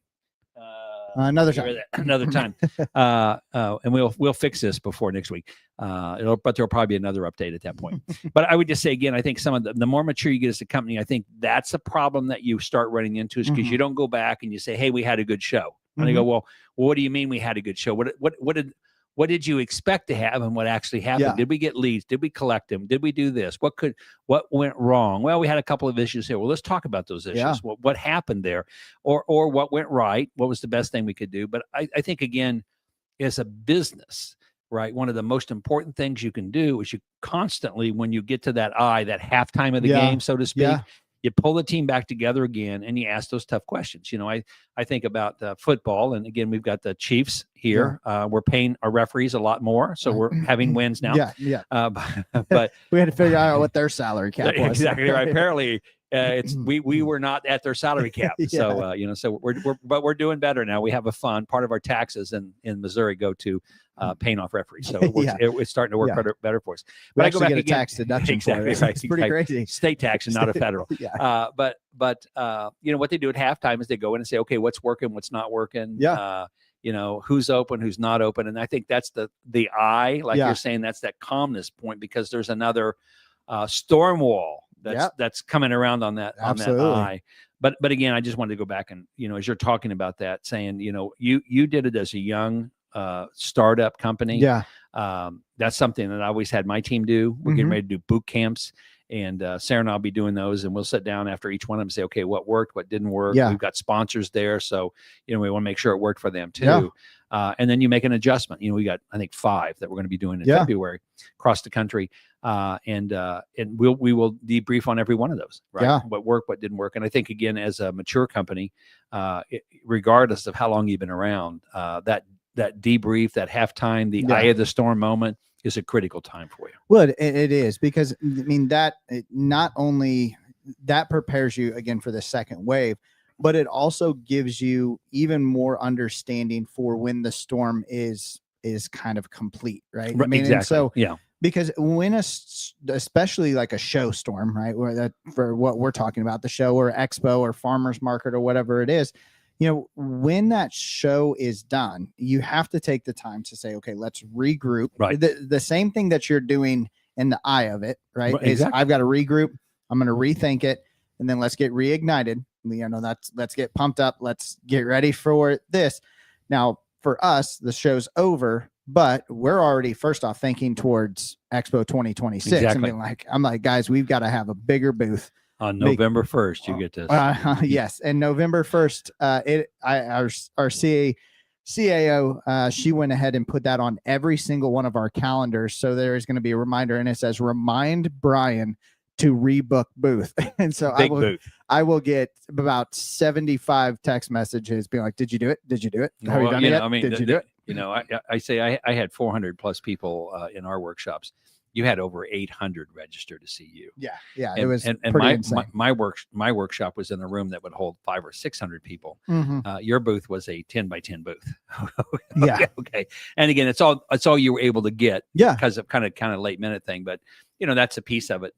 S2: Another time.
S3: Another time. And we'll fix this before next week. But there'll probably be another update at that point. But I would just say again, I think some of the more mature you get as a company, I think that's a problem that you start running into, is because you don't go back and you say, hey, we had a good show. And they go, well, what do you mean we had a good show? What did you expect to have, and what actually happened?
S2: Yeah.
S3: Did we get leads? Did we collect them? Did we do this? What went wrong? Well, we had a couple of issues here. Well, let's talk about those issues.
S2: Yeah.
S3: What happened there, or what went right? What was the best thing we could do? But I think again, as a business, right, one of the most important things you can do is you constantly, when you get to that halftime of the game, so to speak, you pull the team back together again, and you ask those tough questions. You know, I think about football, and again, we've got the Chiefs here. We're paying our referees a lot more, so we're having wins now. But
S2: we had to figure out what their salary cap was.
S3: Exactly right. Apparently, it's we were not at their salary cap. So so we're doing better now. We have a fund. Part of our taxes in Missouri go to paying off referees. So it's starting to work better for us.
S2: But
S3: I go back
S2: get a
S3: again,
S2: tax deduction.
S3: Exactly
S2: for it.
S3: right.
S2: It's pretty crazy.
S3: State tax and not a federal. But you know what they do at halftime is they go in and say, okay, what's working, what's not working. You know, who's open, who's not open. And I think that's the eye, like you're saying, that's that calmness point, because there's another storm wall that's coming around on that eye. But again, I just wanted to go back and, you know, as you're talking about that, saying, you know, you did it as a young startup company. That's something that I always had my team do. We're getting ready to do boot camps, and Sarah and I'll be doing those, and we'll sit down after each one of them and say, okay, what worked, what didn't work. We've got sponsors there, so we want to make sure it worked for them too. And then you make an adjustment. We got, I think, 5 that we're going to be doing in February across the country, and we will debrief on every one of those, right? What worked, what didn't work. And I think, again, as a mature company, regardless of how long you've been around, that debrief, that halftime, the eye of the storm moment is a critical time for you.
S2: Well, it is, because I mean not only that prepares you again for the second wave, but it also gives you even more understanding for when the storm is kind of complete, right? I mean,
S3: exactly.
S2: And so because when especially like a show storm, right, where that, for what we're talking about, the show or expo or farmers market or whatever it is, when that show is done, you have to take the time to say, okay, let's regroup.
S3: Right.
S2: The same thing that you're doing in the eye of it, right? Is
S3: Exactly.
S2: I've got to regroup. I'm going to rethink it, and then let's get reignited. Let's get pumped up. Let's get ready for this. Now, for us, the show's over, but we're already first off thinking towards Expo 2026.
S3: Exactly.
S2: And I'm like, guys, we've got to have a bigger booth.
S3: On November 1st, you get this.
S2: Yes, and November 1st, our CAO, she went ahead and put that on every single one of our calendars. So there is going to be a reminder, and it says, "Remind Brian to rebook booth." And so I will get about 75 text messages being like, "Did you do it? Did you do it? Have you done it yet? Did you do it?"
S3: I say I had 400 plus people in our workshops. You had over 800 register to see you.
S2: Yeah.
S3: And,
S2: it was
S3: and
S2: pretty insane.
S3: my workshop was in a room that would hold 500 or 600 people.
S2: Mm-hmm.
S3: Your booth was a 10 by 10 booth.
S2: Yeah.
S3: Okay. And again, it's all you were able to get.
S2: Yeah.
S3: Because of kind of late minute thing, but that's a piece of it.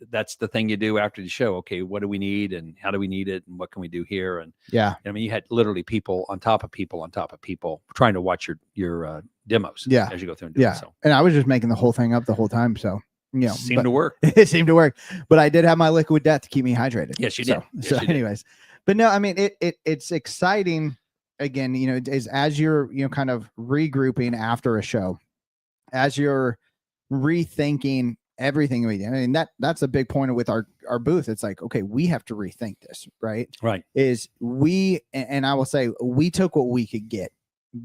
S3: That's the thing you do after the show. Okay, what do we need, and how do we need it, and what can we do here? And I mean, you had literally people on top of people on top of people trying to watch your demos. As you go through and do it. So.
S2: And I was just making the whole thing up the whole time. So
S3: seemed to work.
S2: It seemed to work, but I did have my liquid death to keep me hydrated.
S3: Yes, you did.
S2: So anyways, but no, I mean, it's exciting. Again, is as you're kind of regrouping after a show, as you're rethinking everything we do. I mean, that's a big point with our booth. It's like, okay, we have to rethink this, right?
S3: Right.
S2: And I will say, we took what we could get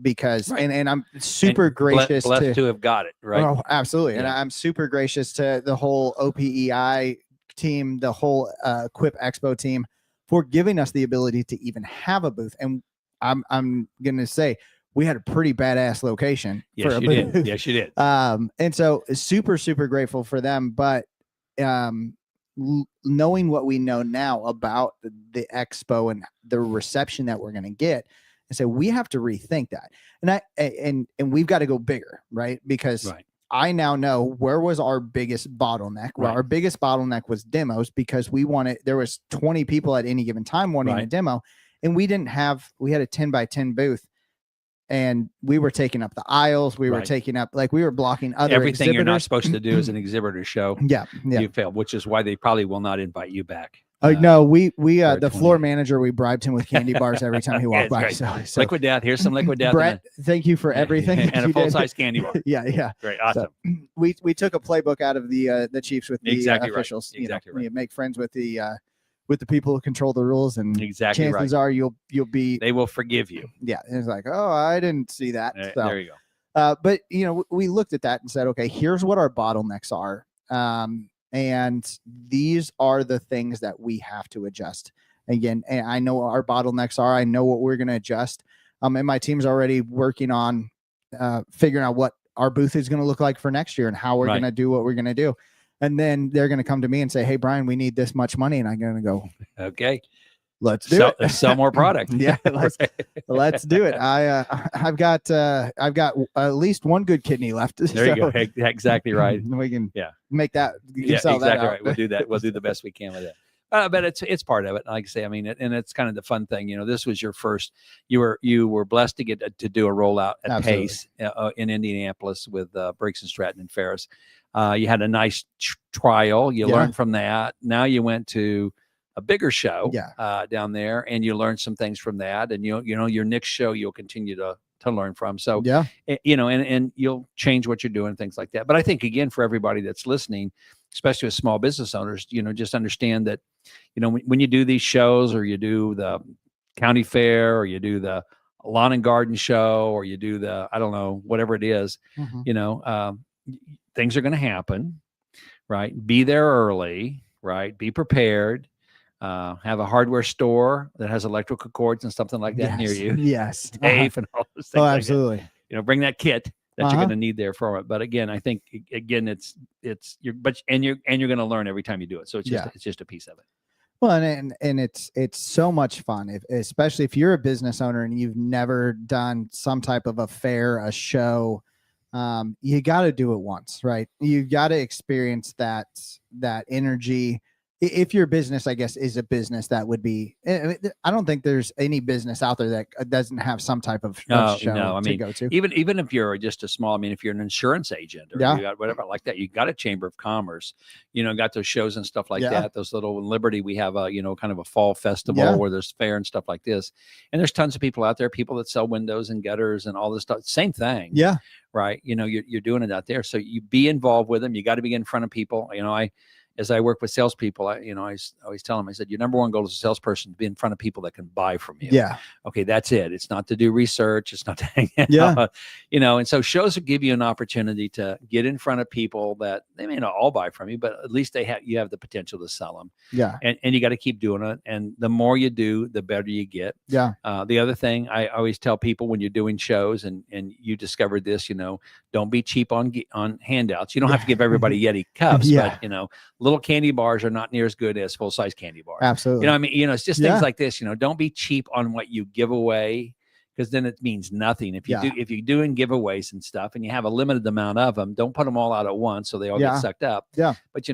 S2: because, and I'm super gracious
S3: blessed to have got it. Right.
S2: Oh, absolutely.
S3: Yeah.
S2: And I'm super gracious to the whole OPEI team, the whole Quip Expo team for giving us the ability to even have a booth. And I'm going to say, we had a pretty badass location.
S3: Yes,
S2: for a
S3: you
S2: booth.
S3: did. Yes, you did.
S2: And so super, super grateful for them. But knowing what we know now about the expo and the reception that we're going to get, and so we have to rethink that. And we've got to go bigger, right? Because I now know where was our biggest bottleneck. Well, our biggest bottleneck was demos, because there was 20 people at any given time wanting a demo, and we had a 10 by 10 booth. And we were taking up the aisles. We were taking up, we were blocking other
S3: everything
S2: exhibitors.
S3: You're not supposed to do as an exhibitor show.
S2: Yeah.
S3: You failed, which is why they probably will not invite you back.
S2: No, we the floor manager, we bribed him with candy bars every time he walked by. So
S3: Liquid Death. Here's some Liquid Death.
S2: Brett, thank you for everything.
S3: And a full-size candy bar.
S2: Yeah.
S3: Great. Awesome.
S2: So, we took a playbook out of the Chiefs with the officials.
S3: Exactly
S2: You make friends with the people who control the rules, and chances are you'll be.
S3: They will forgive you.
S2: Yeah, and it's like, oh, I didn't see that. So,
S3: there you go.
S2: But we looked at that and said, okay, here's what our bottlenecks are, and these are the things that we have to adjust. Again, and I know what our bottlenecks are. I know what we're going to adjust. And my team's already working on figuring out what our booth is going to look like for next year and how we're going to do what we're going to do. And then they're going to come to me and say, hey, Brian, we need this much money. And I'm going to go,
S3: okay,
S2: let's do it.
S3: Sell more product.
S2: Yeah. Let's do it. I've got at least one good kidney left.
S3: There you go. Exactly right.
S2: We can make that.
S3: Sell that out. Right. We'll do that. We'll do the best we can with it. But it's part of it. Like I say, I mean, and it's kind of the fun thing. This was your first. You were blessed to get to do a rollout at Pace in Indianapolis with Briggs and Stratton and Ferris. You had a nice trial. You learned from that. Now you went to a bigger show down there, and you learned some things from that. And your next show you'll continue to learn from. So and you'll change what you're doing, things like that. But I think, again, for everybody that's listening, especially with small business owners, just understand that when you do these shows, or you do the county fair, or you do the lawn and garden show, or you do the, I don't know, whatever it is, things are going to happen, right? Be there early, right? Be prepared. Have a hardware store that has electrical cords and something like that near you.
S2: Yes.
S3: Tape and all those things.
S2: Oh, absolutely.
S3: Bring that kit that you're going to need there for it. But again, I think it's you're going to learn every time you do it. So it's just a piece of it.
S2: Well, and it's so much fun, especially if you're a business owner and you've never done some type of a fair, a show. You got to do it once, right? You got to experience that energy. If your business, I guess, is a business that would be, I don't think there's any business out there that doesn't have some type of show to go to.
S3: Even if you're just a small, if you're an insurance agent or you got whatever like that, you got a chamber of commerce, got those shows and stuff like that. Those little Liberty, we have a, kind of a fall festival where there's fair and stuff like this. And there's tons of people out there, people that sell windows and gutters and all this stuff. Same thing.
S2: Yeah.
S3: Right. You're doing it out there. So you be involved with them. You got to be in front of people. As I work with salespeople, I always tell them, I said, your number one goal as a salesperson is to be in front of people that can buy from you.
S2: Yeah.
S3: Okay. That's it. It's not to do research. It's not to hang out, and so shows will give you an opportunity to get in front of people that they may not all buy from you, but at least you have the potential to sell them.
S2: Yeah.
S3: And you got to keep doing it. And the more you do, the better you get.
S2: Yeah.
S3: The other thing I always tell people when you're doing shows, and you discovered this, don't be cheap on handouts. You don't have to give everybody Yeti cups, but little candy bars are not near as good as full-size candy bars.
S2: Absolutely.
S3: It's just things like this, don't be cheap on what you give away, because then it means nothing. If you're doing giveaways and stuff and you have a limited amount of them, don't put them all out at once so they all get sucked up.
S2: Yeah.
S3: But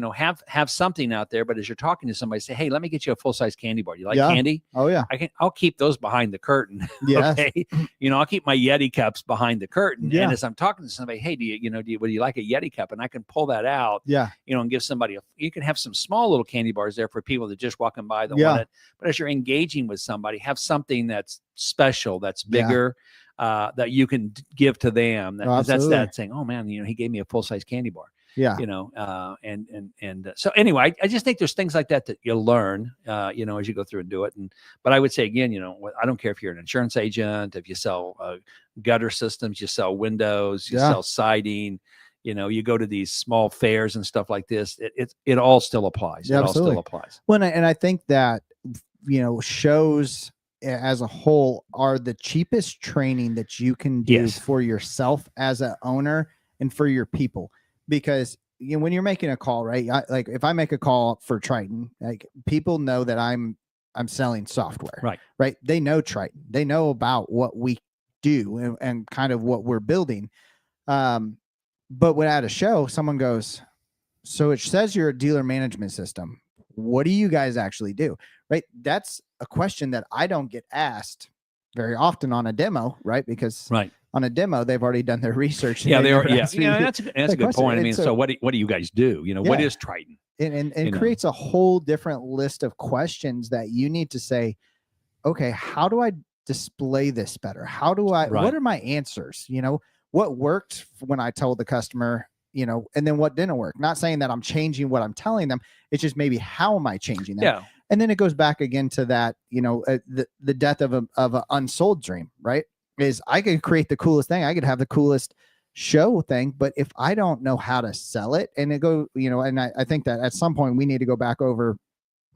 S3: have something out there. But as you're talking to somebody, say, hey, let me get you a full-size candy bar. You like candy?
S2: Oh yeah.
S3: I'll keep those behind the curtain.
S2: Yeah.
S3: Okay. I'll keep my Yeti cups behind the curtain. Yeah. And as I'm talking to somebody, hey, would you like a Yeti cup? And I can pull that out.
S2: Yeah.
S3: And give somebody you can have some small little candy bars there for people that just walking by that want it. But as you're engaging with somebody, have something that's special, that's bigger, that you can give to them. That's that saying, oh man, he gave me a full-size candy bar.
S2: Yeah.
S3: So anyway, I just think there's things like that you'll learn, as you go through and do it. But I would say again, I don't care if you're an insurance agent, if you sell gutter systems, you sell windows, you sell siding, you go to these small fairs and stuff like this. It all still applies.
S2: Yeah,
S3: it
S2: absolutely.
S3: all still applies.
S2: Well, and I think that, shows as a whole are the cheapest training that you can do for yourself as an owner and for your people, because when you're making a call, right? Like if I make a call for Triton, like people know that I'm selling software, right? They know Triton, they know about what we do and kind of what we're building. But when at a show, someone goes, so it says you're a dealer management system. What do you guys actually do? Right? That's a question that I don't get asked very often on a demo, right? Because on a demo, they've already done their research.
S3: Yeah, they are. Yeah, that's a good point. I mean, so what do you guys do? What is Triton?
S2: And creates a whole different list of questions that you need to say, okay, how do I display this better? How do I, what are my answers? What worked when I told the customer, and then what didn't work? Not saying that I'm changing what I'm telling them. It's just maybe how am I changing that?
S3: Yeah.
S2: And then it goes back again to that, the death of an unsold dream, right? Is I could create the coolest thing. I could have the coolest show thing, but if I don't know how to sell it and it go, and I think that at some point we need to go back over,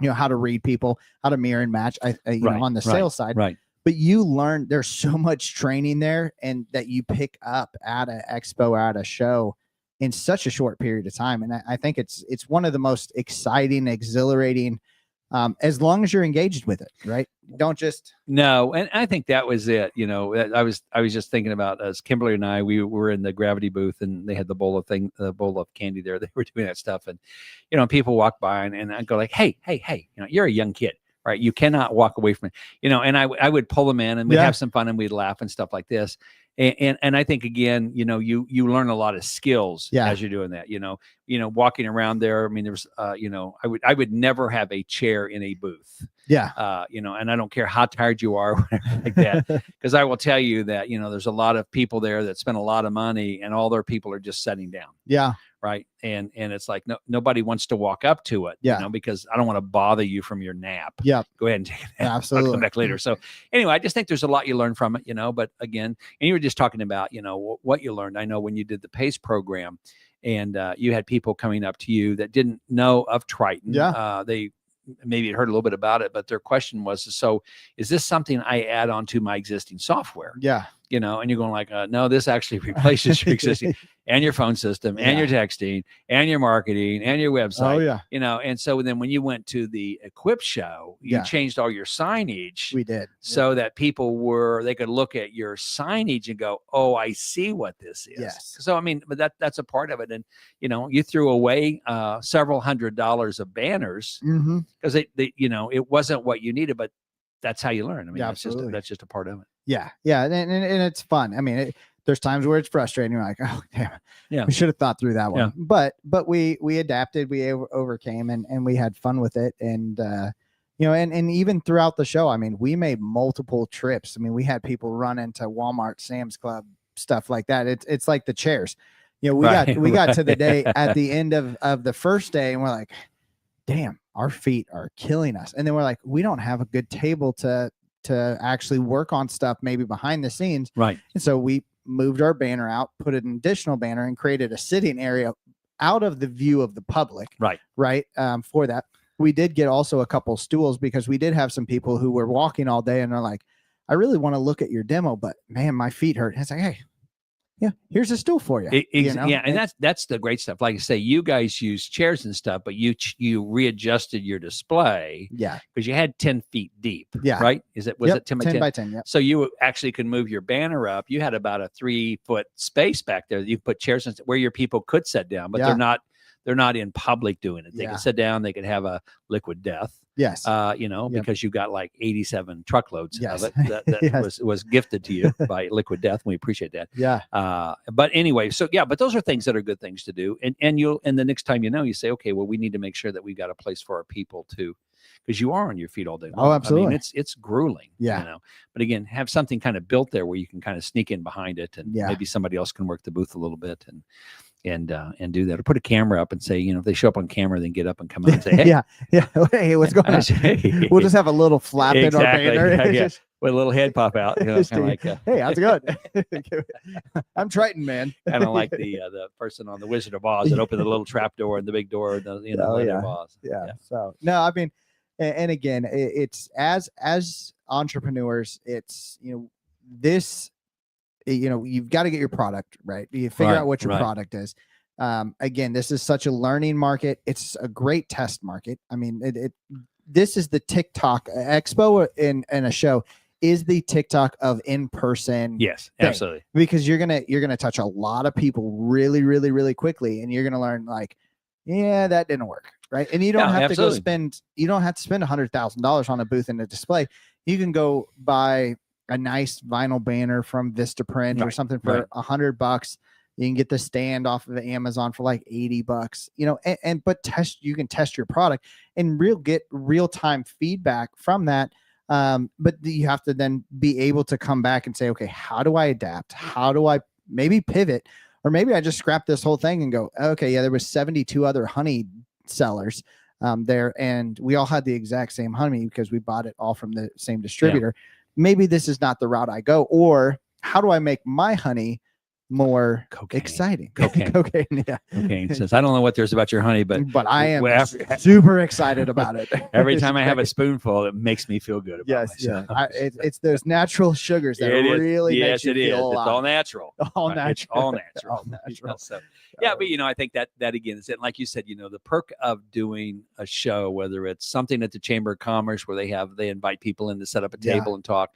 S2: how to read people, how to mirror and match, on the sales side.
S3: Right.
S2: But you learn, there's so much training there and that you pick up at an expo, at a show in such a short period of time. And I think it's one of the most exciting, exhilarating, as long as you're engaged with it, right? Don't just.
S3: No. And I think that was it. I was just thinking about, as Kimberly and I, we were in the Gravity booth and they had the bowl of candy there. They were doing that stuff. And, people walk by and I'd go like, hey, you're a young kid. Right. You cannot walk away from it, and I would pull them in and we'd have some fun and we'd laugh and stuff like this. And I think, again, you learn a lot of skills as you're doing that, walking around there. I mean, there's, I would never have a chair in a booth.
S2: Yeah.
S3: And I don't care how tired you are, or whatever like that, because I will tell you that, there's a lot of people there that spend a lot of money and all their people are just sitting down.
S2: Yeah.
S3: Right. And it's like, nobody wants to walk up to it, because I don't want to bother you from your nap.
S2: Yeah.
S3: Go ahead and take a nap.
S2: Absolutely.
S3: I'll come back later. So anyway, I just think there's a lot you learn from it, but again, and you were just talking about, what you learned. I know when you did the PACE program and you had people coming up to you that didn't know of Triton.
S2: Yeah.
S3: They maybe had heard a little bit about it, but their question was, so is this something I add on to my existing software?
S2: Yeah.
S3: And you're going like, no, this actually replaces your existing and your phone system and your texting and your marketing and your website.
S2: Oh yeah.
S3: And so then when you went to the Equip show, you changed all your signage.
S2: We did.
S3: So that people they could look at your signage and go, oh, I see what this is.
S2: Yes.
S3: So, I mean, but that's a part of it. And, you threw away several $100s of banners because it wasn't what you needed, but that's how you learn. I mean, that's just a part of it.
S2: Yeah. Yeah. And it's fun. I mean, there's times where it's frustrating. You're like, oh, damn, we should have thought through that one. Yeah. But we adapted, we overcame and we had fun with it. And, and even throughout the show, I mean, we made multiple trips. I mean, we had people run into Walmart, Sam's Club, stuff like that. It's like the chairs, we got to the day at the end of the first day and we're like, damn, our feet are killing us. And then we're like, we don't have a good table to actually work on stuff maybe behind the scenes.
S3: Right.
S2: And so we moved our banner out, put an additional banner and created a sitting area out of the view of the public.
S3: Right.
S2: For that. We did get also a couple stools because we did have some people who were walking all day and they're like, I really want to look at your demo, but man, my feet hurt. And it's like, hey, here's a stool for you.
S3: Yeah. And that's the great stuff. Like I say, you guys use chairs and stuff, but you readjusted your display.
S2: Yeah.
S3: Because you had 10 feet deep.
S2: Yeah.
S3: Right. Was it 10 by 10?
S2: 10 by 10. Yeah.
S3: So you actually could move your banner up. You had about a 3-foot space back there. You put chairs where your people could sit down, but they're not in public doing it. They can sit down. They could have a liquid death.
S2: Yes.
S3: Because you got like 87 truckloads of it that was gifted to you by Liquid Death. We appreciate that.
S2: Yeah.
S3: But anyway, but those are things that are good things to do. And the next time you say, okay, well, we need to make sure that we've got a place for our people to, because you are on your feet all day long.
S2: Oh, absolutely.
S3: I mean, it's grueling. Yeah. But again, have something kind of built there where you can kind of sneak in behind it and maybe somebody else can work the booth a little bit. And and do that, or put a camera up and say, if they show up on camera, then get up and come out and say, hey,
S2: yeah, hey, what's going on? We'll just have a little flap in our banner.
S3: Yeah. With a little head pop out, kind of like,
S2: hey, how's it going? I'm Triton, man.
S3: Kind of like the person on the Wizard of Oz that opened the little trap door and the big door, the Wizard of Oz.
S2: Yeah. So no, I mean, and again, it's as entrepreneurs, it's this, you've got to get your product right. You figure out what your product is. Again, this is such a learning market. It's a great test market. I mean, this is the TikTok expo in a show. Is the TikTok of in-person.
S3: Yes,
S2: thing.
S3: Absolutely.
S2: Because you're gonna touch a lot of people really, really, really quickly, and you're gonna learn like, yeah, that didn't work, right? And you don't have to go spend $100,000 on a booth and a display. You can go buy a nice vinyl banner from Vistaprint or something for $100. You can get the stand off of Amazon for like $80, but you can test your product and get real-time feedback from that. But you have to then be able to come back and say, okay, how do I adapt? How do I maybe pivot? Or maybe I just scrap this whole thing and go, okay, yeah, there was 72 other honey sellers there, and we all had the exact same honey because we bought it all from the same distributor. Maybe this is not the route I go. Or how do I make my honey more exciting?
S3: Cocaine. Cocaine says, I don't know what there's about your honey, but
S2: I am super excited about it.
S3: Every time I have a spoonful, it makes me feel good about myself.
S2: It's those natural sugars that really makes you feel
S3: it's all natural.
S2: All natural.
S3: It's all natural. So, but I think that again is it. Like you said, the perk of doing a show, whether it's something at the Chamber of Commerce where they invite people in to set up a table and talk.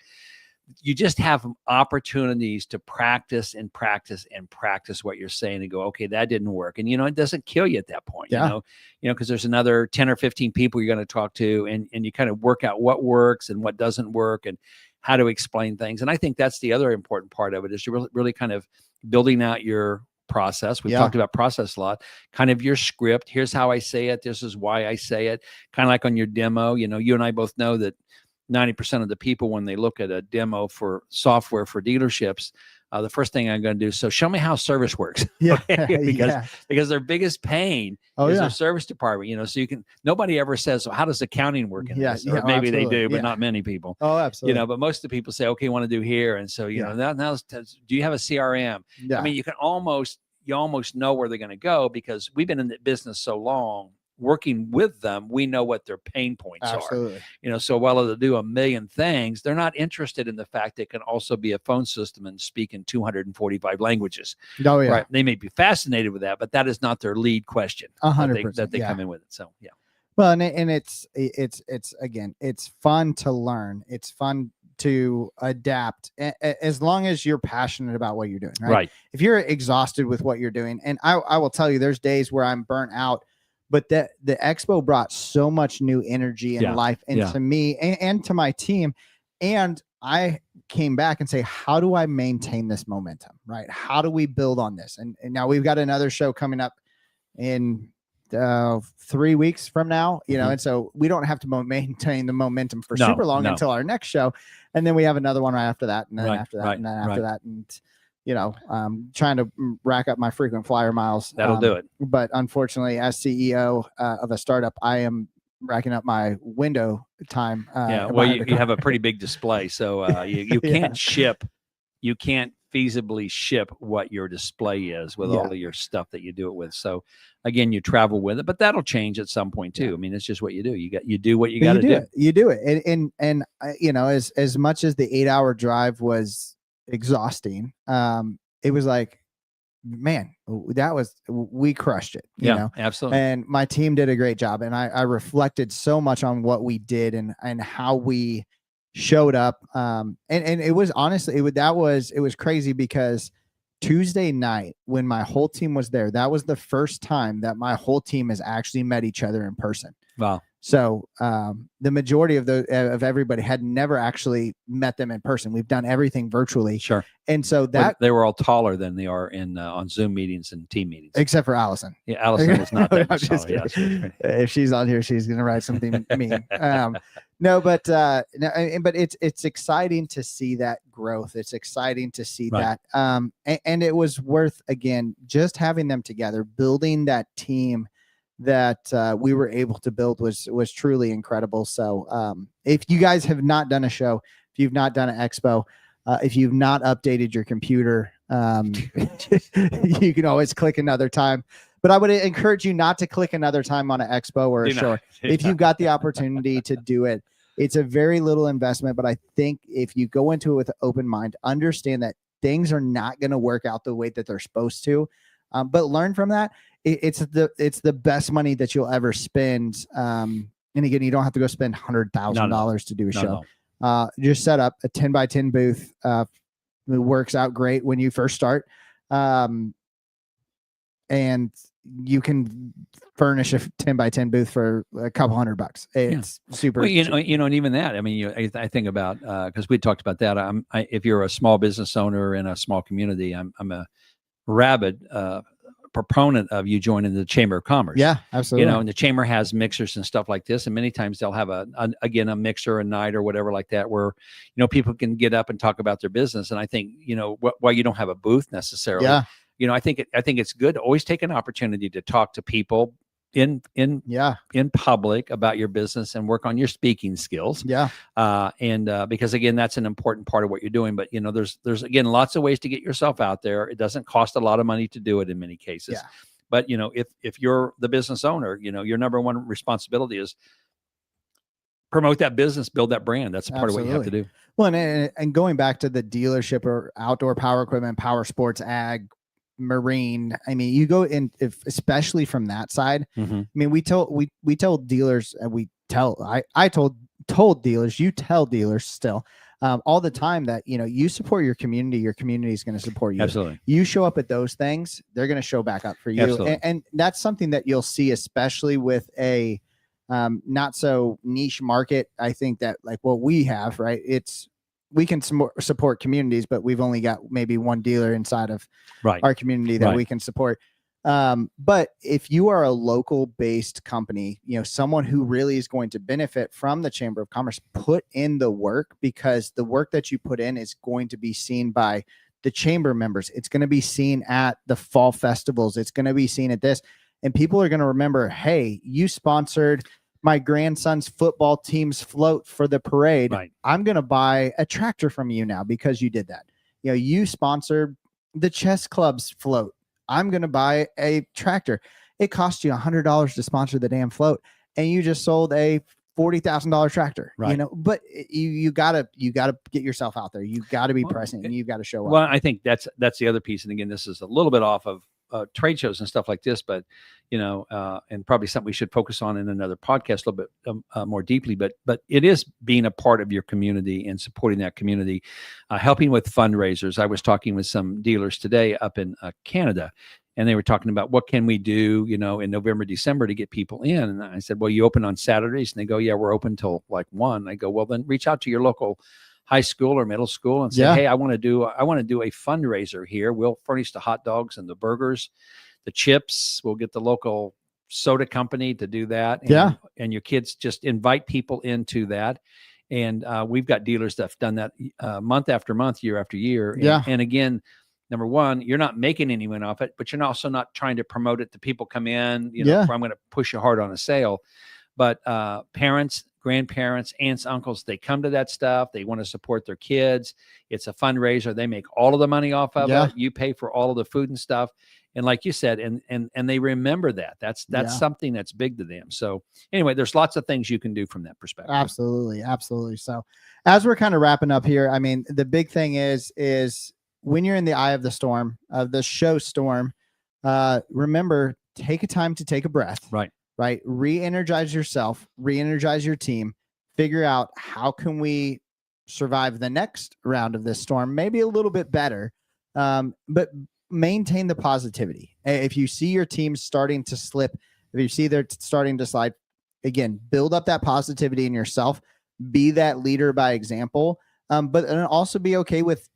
S3: You just have opportunities to practice what you're saying and go, okay, that didn't work. And, it doesn't kill you at that point, because there's another 10 or 15 people you're going to talk to and you kind of work out what works and what doesn't work and how to explain things. And I think that's the other important part of it is to really kind of building out your process. We've talked about process a lot, kind of your script. Here's how I say it. This is why I say it. Kind of like on your demo, you and I both know that 90% of the people, when they look at a demo for software for dealerships, the first thing I'm going to do, so show me how service works. Because their biggest pain is their service department, so nobody ever says, so how does accounting work in this? Or maybe they do, but not many people.
S2: Oh, absolutely.
S3: But most of the people say, okay, want to do here. And so, now do you have a CRM? I mean, you almost know where they're going to go because we've been in the business so long. Working with them, we know what their pain points are. So while they'll do a million things, they're not interested in the fact they can also be a phone system and speak in 245 languages. Right? They may be fascinated with that, but that is not their lead question
S2: 100%
S3: that they come in with it. So
S2: well, and it's again, it's fun to learn. It's fun to adapt as long as you're passionate about what you're doing. Right. If you're exhausted with what you're doing, and I will tell you, there's days where I'm burnt out. But the expo brought so much new energy and life into me and to my team. And I came back and say, how do I maintain this momentum, right? How do we build on this? And now we've got another show coming up in 3 weeks from now, and so we don't have to maintain the momentum for super long until our next show. And then we have another one right after that. And then after that, and then after that. And trying to rack up my frequent flyer miles.
S3: That'll do it.
S2: But unfortunately, as CEO of a startup, I am racking up my window time.
S3: Well, you have a pretty big display, so you can't ship. You can't feasibly ship what your display is with all of your stuff that you do it with. So again, you travel with it, but that'll change at some point too. I mean, it's just what you do. You do what you got to do.
S2: You do it. And as much as the 8-hour drive was exhausting, it was like, man, we crushed it. You know?
S3: Absolutely.
S2: And my team did a great job. And I reflected so much on what we did and how we showed up. And it was honestly, it was crazy because Tuesday night when my whole team was there, that was the first time that my whole team has actually met each other in person.
S3: Wow.
S2: So the majority of everybody had never actually met them in person. We've done everything virtually.
S3: Sure.
S2: And so that
S3: they were all taller than they are in on Zoom meetings and team meetings,
S2: except for Allison.
S3: Yeah, Allison is not that much
S2: just
S3: taller. Yeah,
S2: if she's on here, she's gonna write something mean. No, but it's exciting to see that growth. It's exciting to see that. And it was worth, again, just having them together, building that team that we were able to build was truly incredible. So if you guys have not done a show, if you've not done an expo, if you've not updated your computer, you can always click another time. But I would encourage you not to click another time on an expo or a show. If you've got the opportunity to do it, it's a very little investment. But I think if you go into it with an open mind, understand that things are not going to work out the way that they're supposed to, but learn from that. It's the best money that you'll ever spend. And again, you don't have to go spend $100,000 to do a show. Just set up a 10x10 booth. It works out great when you first start. And you can furnish a 10x10 booth for a couple $100. It's super.
S3: Well, and even that, I mean, I think about, cause we talked about that. If you're a small business owner in a small community, I'm a rabid, proponent of you joining the Chamber of Commerce.
S2: Yeah, absolutely.
S3: And the chamber has mixers and stuff like this, and many times they'll have a mixer a night or whatever like that, where people can get up and talk about their business. And I think while you don't have a booth necessarily, I think it's good to always take an opportunity to talk to people in public about your business and work on your speaking skills. Because again, that's an important part of what you're doing. But there's again lots of ways to get yourself out there. It doesn't cost a lot of money to do it in many cases. But if you're the business owner, your number one responsibility is promote that business, build that brand. That's a part of what you have to do.
S2: Well, and going back to the dealership or outdoor power equipment, power sports, ag, marine, I mean, you go in, especially from that side. I mean, we told dealers, and I told dealers, you tell dealers still all the time that you support your community is going to support you.
S3: Absolutely.
S2: You show up at those things, they're going to show back up for you. And that's something that you'll see, especially with a not so niche market. I think that like what we have, right, we can support communities, but we've only got maybe one dealer inside of our community that we can support. But if you are a local based company, someone who really is going to benefit from the Chamber of Commerce, put in the work, because the work that you put in is going to be seen by the chamber members. It's going to be seen at the fall festivals. It's going to be seen at this, and people are going to remember, hey, you sponsored my grandson's football team's float for the parade. I'm going to buy a tractor from you now because you did that. You sponsored the chess club's float. I'm going to buy a tractor. It cost you $100 to sponsor the damn float, and you just sold a $40,000 tractor. But you gotta get yourself out there. You got to be present, and you've got to show up.
S3: Well, I think that's the other piece. And again, this is a little bit off of trade shows and stuff like this, but and probably something we should focus on in another podcast a little bit more deeply. But it is being a part of your community and supporting that community, helping with fundraisers. I was talking with some dealers today up in Canada, and they were talking about what can we do, in November, December to get people in. And I said, well, you open on Saturdays? And they go, yeah, we're open till like 1. I go, well, then reach out to your local high school or middle school and say, hey, I want to do a fundraiser here. We'll furnish the hot dogs and the burgers, the chips. We'll get the local soda company to do that. And, and your kids, just invite people into that. And we've got dealers that have done that month after month, year after year. And again, number one, you're not making anyone off it, but you're also not trying to promote it to people come in, where I'm going to push you hard on a sale. But parents, grandparents, aunts, uncles, they come to that stuff. They want to support their kids. It's a fundraiser. They make all of the money off of it. You pay for all of the food and stuff. And like you said, and they remember that. That's something that's big to them. So anyway, there's lots of things you can do from that perspective.
S2: Absolutely. Absolutely. So as we're kind of wrapping up here, I mean, the big thing is when you're in the eye of the storm, of the show storm, remember, take a time to take a breath. Right. Re-energize yourself, re-energize your team, figure out how can we survive the next round of this storm, maybe a little bit better, but maintain the positivity. If you see your team starting to slip, if you see they're starting to slide, again, build up that positivity in yourself, be that leader by example, but also be okay with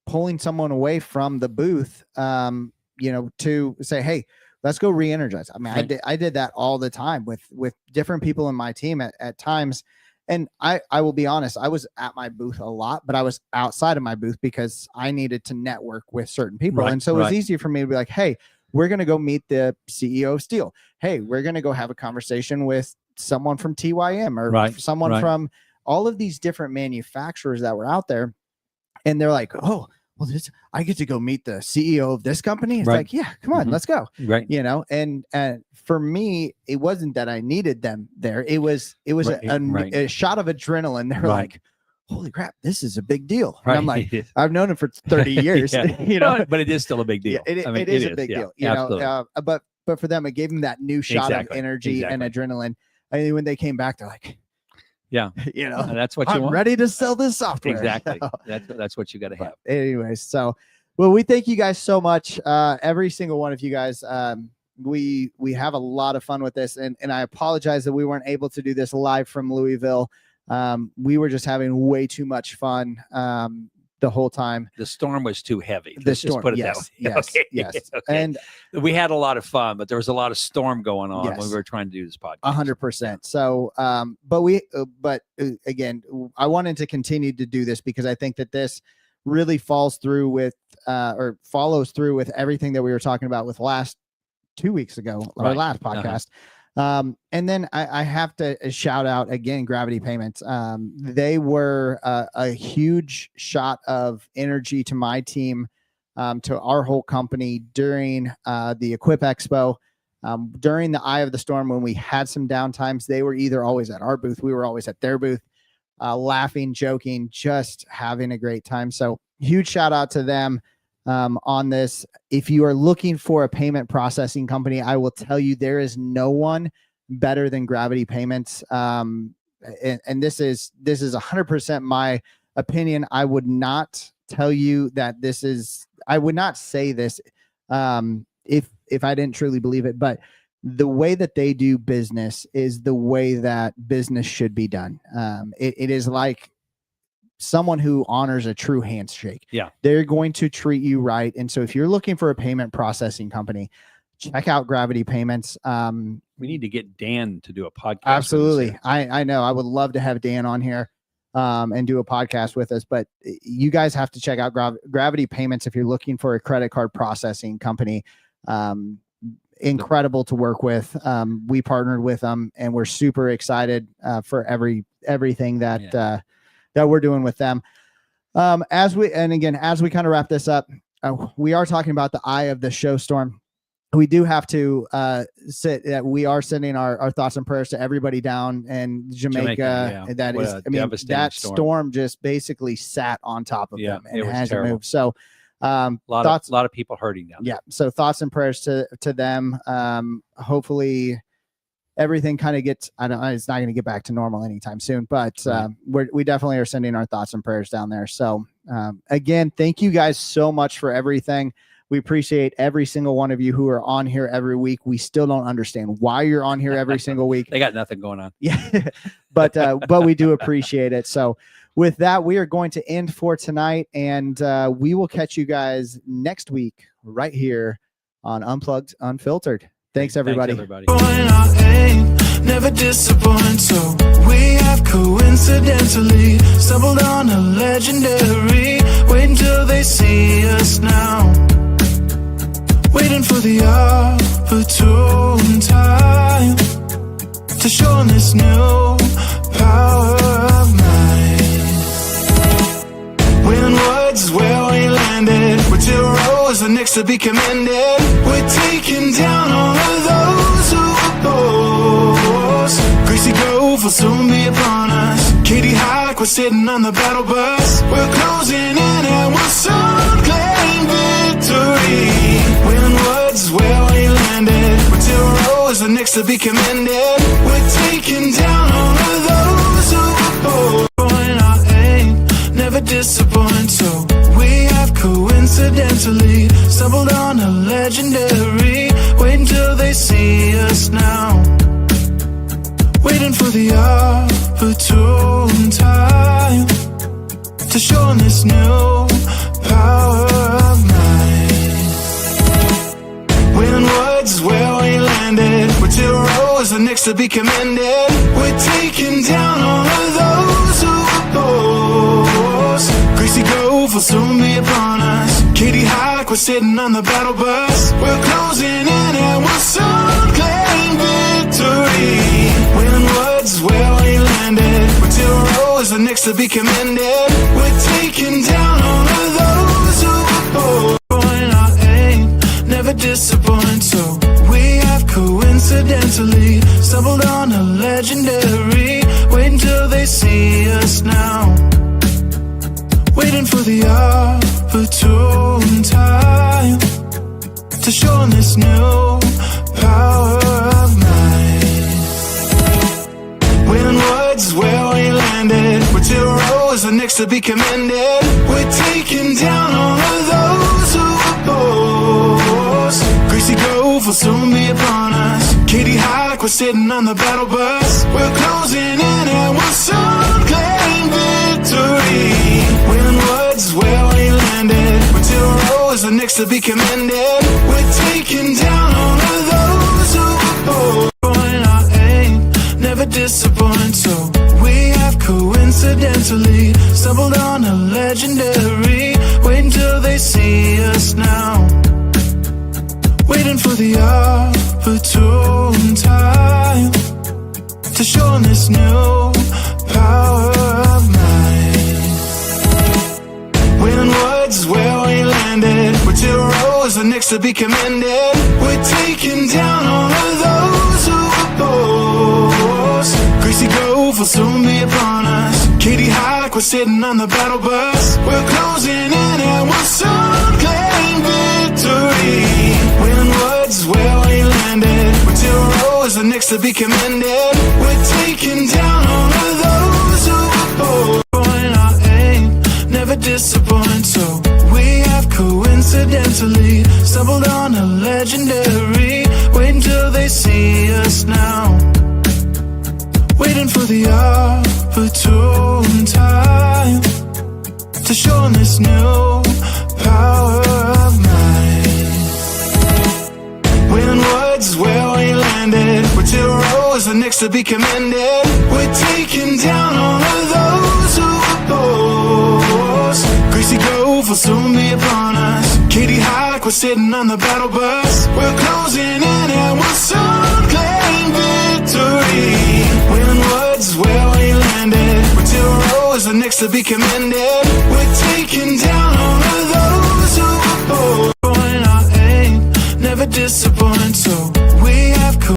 S2: pulling someone away from the booth, to say, hey, let's go re-energize. I mean, right. I did that all the time with different people in my team at times. And I will be honest, I was at my booth a lot, but I was outside of my booth because I needed to network with certain people. Right, and so it was easier for me to be like, hey, we're going to go meet the CEO of Steel. Hey, we're going to go have a conversation with someone from TYM or someone from all of these different manufacturers that were out there. And they're like, oh, well, I get to go meet the CEO of this company. It's like, yeah, come on, let's go. Right. And for me, it wasn't that I needed them there. It was a shot of adrenaline. They're like, holy crap, this is a big deal. And I'm like, I've known him for 30 years,
S3: but it is still a big deal.
S2: It is a big deal, but for them, it gave them that new shot of energy and adrenaline. I mean, when they came back, they're like, yeah, and that's what you want. Ready to sell this software.
S3: Exactly. That's what you got to have.
S2: Anyways, so, well, we thank you guys so much. Every single one of you guys. We have a lot of fun with this, and I apologize that we weren't able to do this live from Louisville. We were just having way too much fun the whole time.
S3: The storm was too heavy. Let's just put it that way.
S2: Yes. Okay.
S3: And we had a lot of fun, but there was a lot of storm going on when we were trying to do this podcast.
S2: 100%. So, but again, I wanted to continue to do this because I think that this really follows through with everything that we were talking about with last 2 weeks ago, our last podcast. And then I have to shout out again, Gravity Payments. They were a huge shot of energy to my team, to our whole company during the Equip Expo. During the eye of the storm, when we had some downtimes, they were either always at our booth, we were always at their booth, laughing, joking, just having a great time. So huge shout out to them. On this. If you are looking for a payment processing company, I will tell you there is no one better than Gravity Payments. And this is 100% my opinion. I would not tell you that I would not say this if I didn't truly believe it, but the way that they do business is the way that business should be done. It is like someone who honors a true handshake. Yeah. They're going to treat you right. And so if you're looking for a payment processing company, check out Gravity Payments.
S3: We need to get Dan to do a podcast.
S2: Absolutely. I know. I would love to have Dan on here and do a podcast with us, but you guys have to check out Gravity Payments if you're looking for a credit card processing company. Incredible to work with. We partnered with them and we're super excited for everything that we're doing with them. As we kind of wrap this up, we are talking about the eye of the show storm. We do have to we are sending our thoughts and prayers to everybody down in Jamaica. That storm just basically sat on top of them and hasn't moved. So a lot
S3: of people hurting down there.
S2: So thoughts and prayers to them. Hopefully everything kind of gets, I don't know, it's not going to get back to normal anytime soon, but we definitely are sending our thoughts and prayers down there. So again, thank you guys so much for everything. We appreciate every single one of you who are on here every week. We still don't understand why you're on here every single week.
S3: They got nothing going on.
S2: Yeah, but we do appreciate it. So with that, we are going to end for tonight, and we will catch you guys next week right here on Unplugged Unfiltered. Thanks, everybody.
S1: Never disappoint, so we have coincidentally stumbled on a legendary. Wait until they see us now, waiting for the opportune time to show them this new power of mine. When words is where we landed, we're 2 rows are next to be commended. We're taking down all of those who oppose. Greasy Grove will soon be upon us. Katie Hike, we're sitting on the battle bus. We're closing in and we'll soon claim victory. When words is where we landed, we're 2 rows are next to be commended. We're taking down all of those who oppose. Our aim never disappoint, so we have coincidentally stumbled on a legendary. Wait until they see us now, waiting for the opportune time to show 'em this new power of mine. When woods is where we landed, with 2 rows and next to be commended. We're taking down all of those who oppose. Greasy Grove will soon be upon us. Katie Hike, we're sitting on the battle bus. We're closing in and we'll soon claim victory. When woods is where we landed, with 2 rows and next to be commended. We're taking down all of those who oppose. Our aim never disappoint, so we have coincidentally stumbled on a legendary. Wait until they see us now, waiting for the opportune time to show 'em this new power of mine. When woods is where we landed, with 2 rows and next to be commended. We're taking down all of those who oppose. Greasy Grove will soon be upon us. Katie Hike, we're sitting on the battle bus. We're closing in and we'll soon claim victory. When woods is where we landed, with 2 rows and next to be commended. We're taking down all of those who oppose. Our aim never disappoint, so we have coincidentally stumbled on a legendary. Wait until they see us now, waiting for the opportune time to show 'em this new power of mine. When woods is where we landed, with 2 rows and next to be commended. We're taking down all of those who oppose. Greasy Grove will soon be upon us. Katie Hike, we're sitting on the battle bus. We're closing in and we'll soon claim victory. When woods is where we landed, with 2 rows and next to be commended. We're taking down all of those who oppose. Our aim never disappoint, so we have coincidentally stumbled on a legendary. Wait until they see us now, waiting for the opportune time to show 'em this new power of mine. When woods is where we landed, with 2 rows and next to be commended. We're taking down all of those who oppose. Greasy Grove will soon be upon us. Katie Hike, we're sitting on the battle bus. We're closing in and we'll soon claim victory. When woods is where we landed, with 2 rows and next to be commended. We're taking down all of those who oppose. Our aim never disappoint, so we have